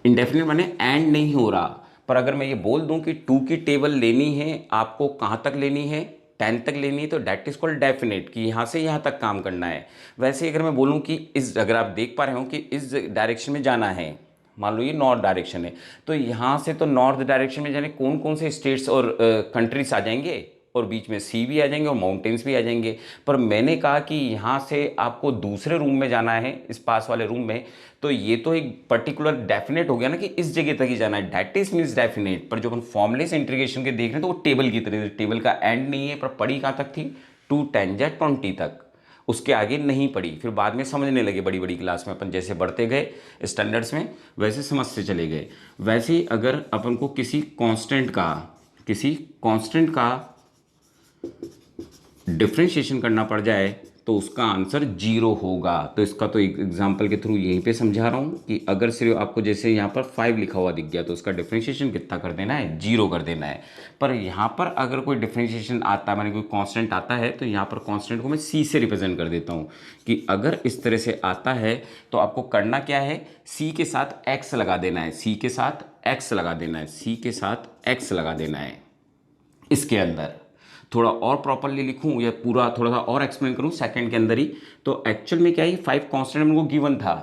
इंडेफिनिट माने एंड नहीं हो रहा, पर अगर मैं ये बोल दूं कि 2 की टेबल लेनी है आपको, कहाँ तक लेनी है, 10 तक लेनी है, तो डेट इज कॉल्ड डेफिनेट, कि यहाँ से यहाँ तक काम करना है। वैसे अगर मैं बोलूँ कि इस, अगर आप देख पा रहे हो कि इस डायरेक्शन में जाना है, मान लो ये नॉर्थ डायरेक्शन है, तो यहाँ से तो नॉर्थ डायरेक्शन में जाने कौन कौन से स्टेट्स और कंट्रीज आ जाएंगे, और बीच में सी भी आ जाएंगे और माउंटेन्स भी आ जाएंगे। पर मैंने कहा कि यहाँ से आपको दूसरे रूम में जाना है, इस पास वाले रूम में, तो ये तो एक पर्टिकुलर डेफिनेट हो गया ना कि इस जगह तक ही जाना है, डेट इज मीन्स डेफिनेट। पर जो अपन फॉर्मूले से इंटीग्रेशन के देख रहे हैं तो वो टेबल की तरह, टेबल का एंड नहीं है, पर पड़ी कहाँ तक थी, 2 10 जा 20 तक, उसके आगे नहीं पड़ी। फिर बाद में समझने लगे बड़ी बड़ी क्लास में, अपन जैसे बढ़ते गए स्टैंडर्ड्स में वैसे समझते चले गए। वैसे ही अगर अपन को किसी कांस्टेंट का डिफरेंशिएशन करना पड़ जाए तो उसका आंसर 0 होगा। तो इसका तो एक एग्जांपल के थ्रू यहीं पे समझा रहा हूँ कि अगर सिर्फ आपको जैसे यहाँ पर 5 लिखा हुआ दिख गया तो उसका डिफरेंशिएशन कितना कर देना है, 0 कर देना है। पर यहाँ पर अगर कोई डिफरेंशिएशन आता है, मैंने कोई कांस्टेंट आता है, तो यहाँ पर कांस्टेंट को मैं c से रिप्रेजेंट कर देता हूँ कि अगर इस तरह से आता है तो आपको करना क्या है, c के साथ x लगा देना है, c के साथ x लगा देना है, c के साथ x लगा देना है इसके अंदर। थोड़ा और प्रॉपरली लिखूं या पूरा थोड़ा सा और एक्सप्लेन करूं सेकंड के अंदर ही, तो एक्चुअल में क्या है, 5 कांस्टेंट मेरे को गिवन था,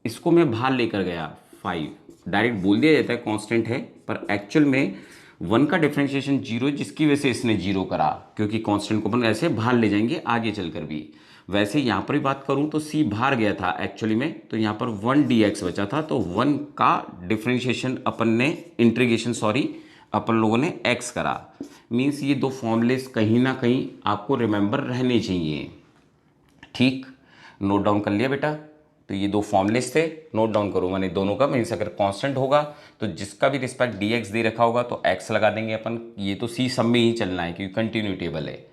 इसको मैं बाहर लेकर गया 5, डायरेक्ट बोल दिया जाता है कांस्टेंट है, पर एक्चुअल में 1 का डिफरेंशिएशन 0 जिसकी वजह से इसने 0 करा, क्योंकि कांस्टेंट को अपन ऐसे बाहर ले जाएंगे आगे चलकर भी। वैसे यहाँ पर भी बात करूँ तो c बाहर गया था एक्चुअली में, तो यहाँ पर 1 dx बचा था, तो 1 का डिफरेंशिएशन अपन ने इंटीग्रेशन अपन लोगों ने x करा। मीन्स ये दो फॉर्मूलेस कहीं ना कहीं आपको रिमेंबर रहने चाहिए। ठीक, नोट डाउन कर लिया बेटा? तो ये दो फॉर्मूलेस थे, नोट डाउन करो, मैंने दोनों का। मीन्स अगर कांस्टेंट होगा तो जिसका भी रिस्पेक्ट dx दे रखा होगा तो x लगा देंगे अपन। ये तो c सब में ही चलना है क्योंकि कंटिन्यू टेबल है,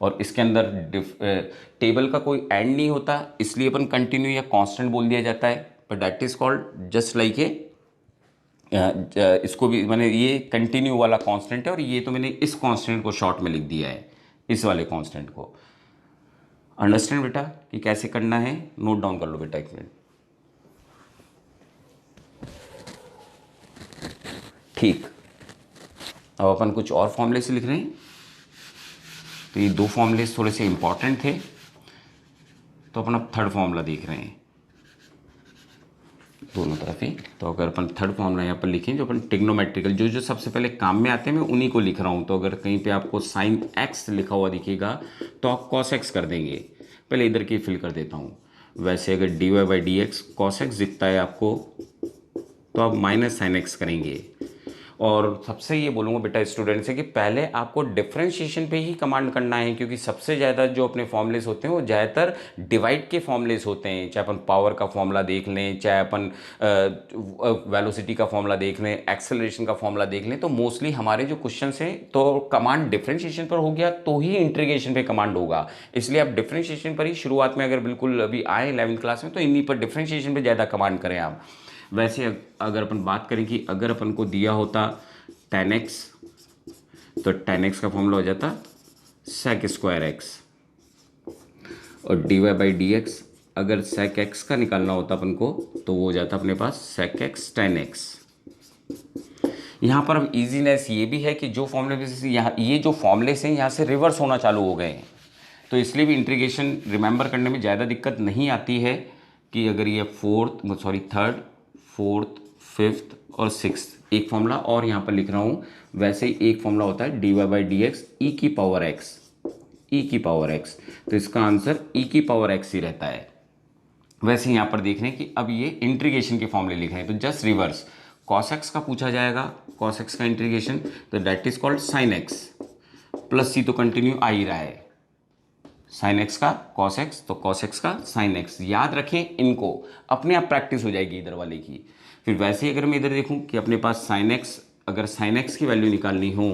और इसके अंदर टेबल का कोई एंड नहीं होता, इसलिए अपन कंटिन्यू या कांस्टेंट बोल दिया जाता है। पर that is called just like a, इसको भी मैंने, ये कंटिन्यू वाला कांस्टेंट है, और ये तो मैंने इस कांस्टेंट को शॉर्ट में लिख दिया है, इस वाले कांस्टेंट को। अंडरस्टैंड बेटा कि कैसे करना है? नोट डाउन कर लो बेटा एक मिनट। ठीक, अब अपन कुछ और फॉर्मूले से लिख रहे हैं, तो ये दो फॉर्मूले थोड़े से इंपॉर्टेंट थे, तो अपन अब थर्ड फॉर्मूला देख रहे हैं दोनों तरफ ही। तो अगर अपन थर्ड फॉर्मूला यहाँ पर लिखें, जो अपन टिग्नोमेट्रिकल जो जो सबसे पहले काम में आते हैं, मैं उन्हीं को लिख रहा हूँ। तो अगर कहीं पे आपको साइन एक्स लिखा हुआ दिखेगा तो आप कॉस एक्स कर देंगे। पहले इधर की फिल कर देता हूँ। वैसे अगर D Y by D X cos X दिखता है आपको, तो आप माइनस साइन एक्स करेंगे। और सबसे ये बोलूँगा बेटा स्टूडेंट से कि पहले आपको डिफरेंशिएशन पे ही कमांड करना है, क्योंकि सबसे ज़्यादा जो अपने फॉर्मूलेस होते हैं वो ज़्यादातर डिवाइड के फॉर्मूलेस होते हैं। चाहे अपन पावर का फॉर्मूला देख लें, चाहे अपन वेलोसिटी का फॉर्मूला देख लें, एक्सेलरेशन का फॉर्मूला देख लें, तो मोस्टली हमारे जो क्वेश्चन हैं तो कमांड डिफरेंशिएशन पर हो गया तो ही इंटीग्रेशन पे कमांड होगा। इसलिए आप डिफरेंशिएशन पर ही शुरुआत में अगर बिल्कुल अभी आए 11th क्लास में, तो इन्हीं पर डिफरेंशिएशन पर ज़्यादा कमांड करें आप। वैसे अगर अपन बात करें कि अगर अपन को दिया होता tan x, तो tan x का फॉर्मूला हो जाता sec स्क्वायर x, और dy बाई डी एक्स अगर sec x का निकालना होता अपन को तो वो हो जाता अपने पास sec x tan x। यहाँ पर अब ईजीनेस ये भी है कि जो फॉर्मूले यहाँ ये जो फॉर्मूलेस हैं यहाँ से रिवर्स होना चालू हो गए हैं, तो इसलिए भी इंटीग्रेशन रिमेंबर करने में ज़्यादा दिक्कत नहीं आती है कि अगर ये थर्ड, फोर्थ, फिफ्थ और सिक्स्थ एक फॉर्मूला और यहाँ पर लिख रहा हूँ। वैसे ही एक फॉर्मूला होता है D Y by D X E की पावर एक्स, तो इसका आंसर ई की पावर एक्स ही रहता है। वैसे यहाँ पर देख रहे हैं कि अब ये इंटीग्रेशन के फॉर्मूले लिख रहे हैं, तो जस्ट रिवर्स कॉस एक्स का पूछा जाएगा, कॉस एक्स का इंटीग्रेशन, तो that is called sine X plus C, तो कंटिन्यू आ ही रहा है, साइन एक्स का कॉस एक्स, तो कॉस एक्स का साइन एक्स। याद रखें इनको, अपने आप प्रैक्टिस हो जाएगी इधर वाले की। फिर वैसे ही अगर मैं इधर देखूं कि अपने पास साइन एक्स, अगर साइन एक्स की वैल्यू निकालनी हो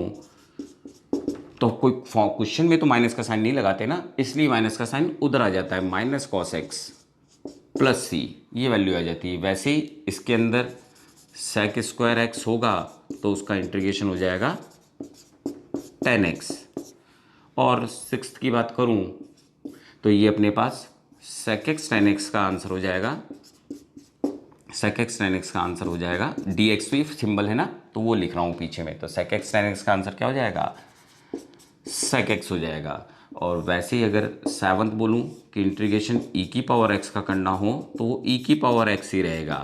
तो कोई क्वेश्चन में तो माइनस का साइन नहीं लगाते ना, इसलिए माइनस का साइन उधर आ जाता है, माइनस कॉस एक्स प्लस सी, ये वैल्यू आ जाती है। वैसे ही इसके अंदर सेक स्क्वायर एक्स होगा तो उसका इंटीग्रेशन हो जाएगा tan x। और सिक्स्थ की बात करूं तो ये अपने पास sec x tan x का आंसर हो जाएगा, sec x tan x का आंसर हो जाएगा, dx भी सिंबल है ना तो वो लिख रहा हूँ पीछे में, तो sec x tan x का आंसर क्या हो जाएगा, sec x हो जाएगा। और वैसे ही अगर सेवंथ बोलूँ कि इंटीग्रेशन e की पावर x का करना हो तो वो e की पावर x ही रहेगा।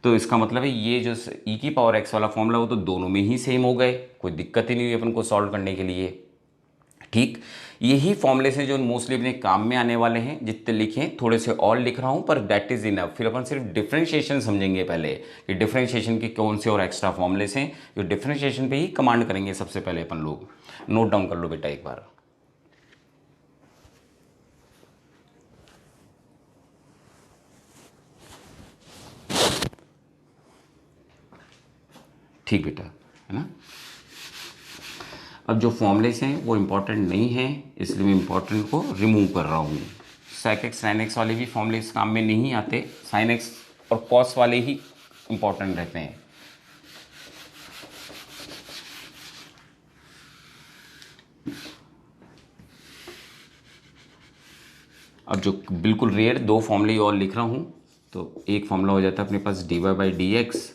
तो इसका मतलब है ये जो e की पावर x वाला फॉर्मूला वो तो दोनों में ही सेम हो गए, कोई दिक्कत ही नहीं हुई अपन को सॉल्व करने के लिए। ठीक, यही फॉर्मूले से जो मोस्टली अपने काम में आने वाले हैं, जितने लिखे थोड़े से और लिख रहा हूं पर दैट इज इनफ। फिर अपन सिर्फ डिफरेंशिएशन समझेंगे पहले कि डिफरेंशिएशन के कौन से और एक्स्ट्रा फॉर्मूलेस हैं, जो डिफरेंशिएशन पे ही कमांड करेंगे सबसे पहले अपन लोग। नोट डाउन कर लो बेटा एक बार। ठीक बेटा, है ना। अब जो फॉर्मूलेस हैं वो इंपॉर्टेंट नहीं हैं, इसलिए मैं इंपॉर्टेंट को रिमूव कर रहा हूँ। sec x sin x वाले भी फॉर्मूलेस काम में नहीं आते, sin x और cos वाले ही इंपॉर्टेंट रहते हैं। अब जो बिल्कुल रेयर दो फॉर्मूले और लिख रहा हूँ, तो एक फॉर्मूला हो जाता है अपने पास D Y by D X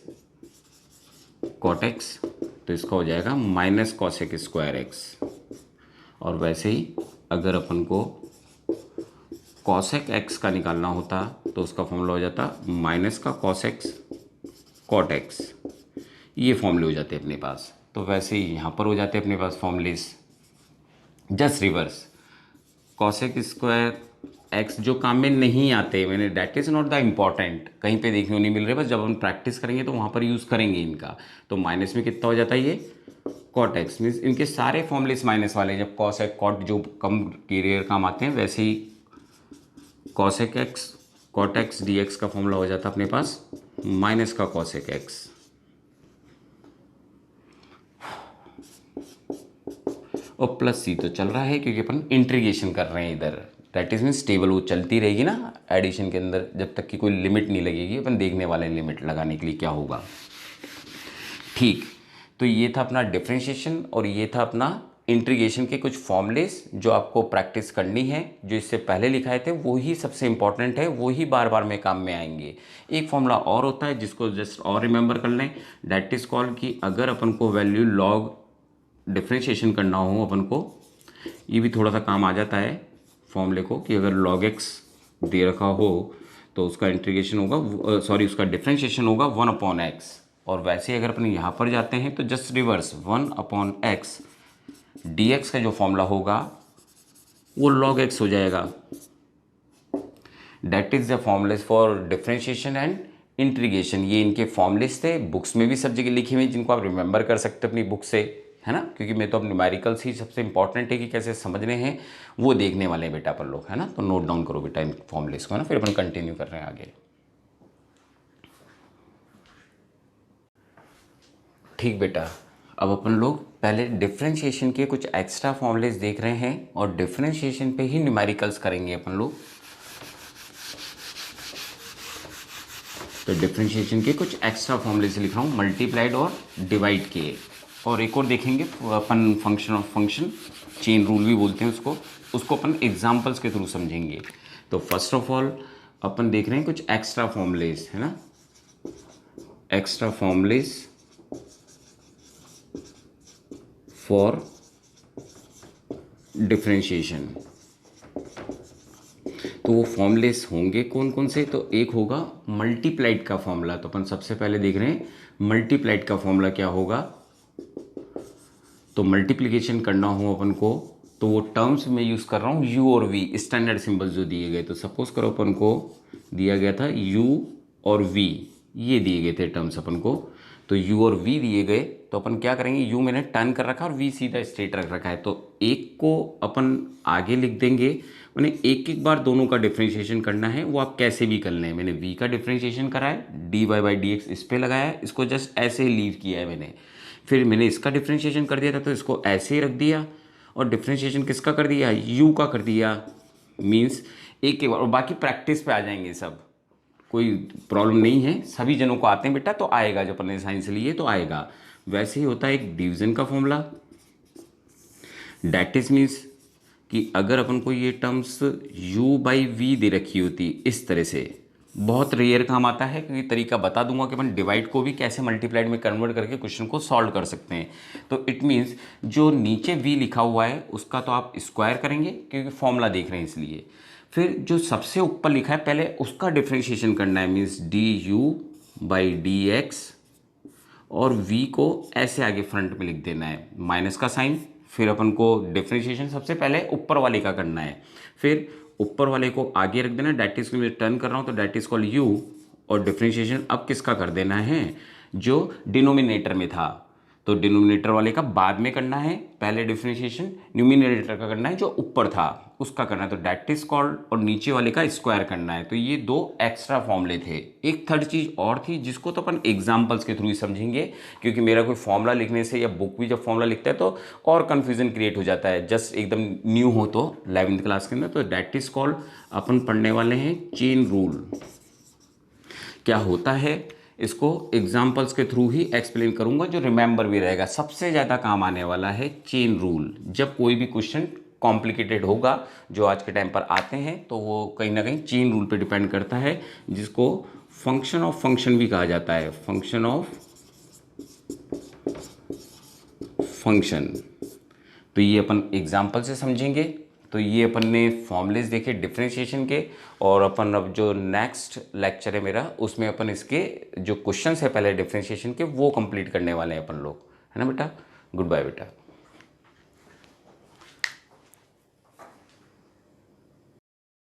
cot X, तो इसका हो जाएगा माइनस कॉसेक स्क्वायर एक्स। और वैसे ही अगर अपन को कॉसेक एक्स का निकालना होता तो उसका फॉर्मूला हो जाता माइनस का कॉस एक्स कॉट एक्स। ये फॉर्मूले हो जाते अपने पास। तो वैसे ही यहाँ पर हो जाते अपने पास formulas just reverse. Cosec square X जो काम में नहीं आते, मैंने that is not the important, कहीं पे देखने को नहीं मिल रहे, बस जब हम प्रैक्टिस करेंगे तो वहाँ पर यूज़ करेंगे इनका। तो माइनस में कितना हो जाता है ये कॉट एक्स, मीन्स इनके सारे फॉर्मूलेस माइनस वाले, जब कॉसेक कॉट जो कम कैरियर काम आते हैं, वैसे ही cosec X cot X D X का फॉर्मूला हो जाता है अपने पास माइनस का कॉसेक एक्स। और प्लस सी तो चल रहा है क्योंकि अपन इंटीग्रेशन कर रहे हैं इधर, दैट इज मीन्स टेबल वो चलती रहेगी ना एडिशन के अंदर, जब तक कि कोई लिमिट नहीं लगेगी। अपन देखने वाले हैं लिमिट लगाने के लिए क्या होगा। ठीक, तो ये था अपना डिफरेंशिएशन और ये था अपना इंटीग्रेशन के कुछ फॉर्मूलेस जो आपको प्रैक्टिस करनी है। जो इससे पहले लिखाए थे वो ही सबसे इंपॉर्टेंट है, वो ही बार बार में काम में आएंगे। एक फॉर्मूला और होता है जिसको जस्ट और रिमेंबर कर लें, दैट इज कॉल्ड कि अगर अपन को वैल्यू लॉग डिफरेंशिएशन करना हो अपन को, ये भी थोड़ा सा काम आ जाता है फॉर्मूले को, कि अगर log x दे रखा हो तो उसका इंटीग्रेशन होगा, सॉरी उसका डिफरेंशिएशन होगा 1/x। और वैसे अगर अपन यहाँ पर जाते हैं तो जस्ट रिवर्स 1/x dx का जो फॉर्मूला होगा वो log x हो जाएगा। That is the formulas for differentiation and integration. ये इनके फॉर्मूलेस थे, बुक्स में भी सब जगह लिखे हुए जिनको आप रिमेंबर कर सकते हैं अपनी बुक से, है ना, क्योंकि मैं तो अब न्यूमेरिकल्स ही सबसे इंपॉर्टेंट है कि कैसे समझने हैं वो देखने वाले हैं बेटा अपन लोग, है ना। तो नोट डाउन करो बेटा इन फॉर्मूलेस को, है ना, फिर अपन कंटिन्यू कर रहे हैं आगे। ठीक बेटा, अब अपन लोग पहले डिफरेंशिएशन के कुछ एक्स्ट्रा फॉर्मूलेस देख रहे हैं और डिफरेंशिएशन पे ही न्यूमेरिकल्स करेंगे अपन लोग। तो डिफरेंशिएशन के कुछ एक्स्ट्रा फॉर्मूलेस लिख रहा हूँ, मल्टीप्लाइड और डिवाइड के। और एक और देखेंगे अपन function of function, chain rule भी बोलते हैं उसको अपन एग्जांपल्स के थ्रू समझेंगे। तो फर्स्ट ऑफ ऑल अपन देख रहे हैं कुछ एक्स्ट्रा फॉर्मूलेस, है ना, एक्स्ट्रा फॉर्मूलेस फॉर डिफरेंशिएशन। तो वो फॉर्मूलेस होंगे कौन कौन से, तो एक होगा मल्टीप्लाइड का फॉर्मूला। तो अपन सबसे पहले देख रहे हैं मल्टीप्लाइड का फॉर्मूला क्या होगा। तो मल्टीप्लिकेशन करना हो अपन को तो वो टर्म्स में यूज़ कर रहा हूँ u और v, स्टैंडर्ड सिंबल्स जो दिए गए। तो सपोज करो अपन को दिया गया था u और v, ये दिए गए थे टर्म्स अपन को। तो u और v दिए गए तो अपन क्या करेंगे, u मैंने टर्न कर रखा और v सीधा स्ट्रेट रख रखा है, तो एक को अपन आगे लिख देंगे। मैंने एक एक बार दोनों का डिफरेंशिएशन करना है, वो आप कैसे भी कर लें। मैंने v का डिफरेंशिएशन करा है, dy/dx इस पर लगाया है, इसको जस्ट ऐसे ही लीव किया है मैंने। फिर मैंने इसका डिफरेंशिएशन कर दिया था तो इसको ऐसे ही रख दिया, और डिफरेंशिएशन किसका कर दिया, u का कर दिया। मीन्स एक के बार, और बाकी प्रैक्टिस पे आ जाएंगे सब, कोई प्रॉब्लम नहीं है, सभी जनों को आते हैं बेटा, तो आएगा जब अपने साइंस लिए तो आएगा। वैसे ही होता है एक डिवीजन का फॉर्मूला, डैट इज मीन्स कि अगर अपन को ये टर्म्स u/v दे रखी होती इस तरह से, बहुत रेयर काम आता है क्योंकि तरीका बता दूंगा कि अपन डिवाइड को भी कैसे मल्टीप्लाइड में कन्वर्ट करके क्वेश्चन को सॉल्व कर सकते हैं। तो इट मीन्स जो नीचे v लिखा हुआ है उसका तो आप स्क्वायर करेंगे क्योंकि फॉर्मूला देख रहे हैं इसलिए। फिर जो सबसे ऊपर लिखा है पहले उसका डिफ्रेंशिएशन करना है, मीन्स du/dx, और v को ऐसे आगे फ्रंट में लिख देना है, माइनस का साइन। फिर अपन को डिफ्रेंशिएशन सबसे पहले ऊपर वाले का करना है, फिर ऊपर वाले को आगे रख देना, डैट इज को मैं टर्न कर रहा हूँ तो डैट इज कॉल्ड u, और डिफ्रेंशिएशन अब किसका कर देना है, जो डिनोमिनेटर में था। तो डिनोमिनेटर वाले का बाद में करना है, पहले डिफरेंशिएशन न्यूमिनेटर का करना है, जो ऊपर था उसका करना है, तो डैट इज कॉल्ड, और नीचे वाले का स्क्वायर करना है। तो ये दो एक्स्ट्रा फॉर्मूले थे। एक थर्ड चीज़ और थी जिसको तो अपन एग्जाम्पल्स के थ्रू ही समझेंगे, क्योंकि मेरा कोई फॉर्मूला लिखने से या बुक भी जब फॉर्मूला लिखता है तो और कन्फ्यूजन क्रिएट हो जाता है, जस्ट एकदम न्यू हो तो 11th क्लास के अंदर। तो डैट इज कॉल्ड, अपन पढ़ने वाले हैं चेन रूल। क्या होता है इसको एग्जाम्पल्स के थ्रू ही एक्सप्लेन करूंगा, जो रिमेंबर भी रहेगा। सबसे ज़्यादा काम आने वाला है चेन रूल, जब कोई भी क्वेश्चन कॉम्प्लिकेटेड होगा जो आज के टाइम पर आते हैं तो वो कहीं ना कहीं चेन रूल पे डिपेंड करता है, जिसको फंक्शन ऑफ फंक्शन भी कहा जाता है, फंक्शन ऑफ फंक्शन। तो ये अपन एग्जाम्पल से समझेंगे। तो ये अपन ने फॉर्मूलेस देखे डिफरेंशिएशन के, और अपन अब जो नेक्स्ट लेक्चर है मेरा उसमें अपन इसके जो क्वेश्चंस है पहले डिफरेंशिएशन के वो कंप्लीट करने वाले हैं अपन लोग, है ना बेटा। गुड बाय बेटा।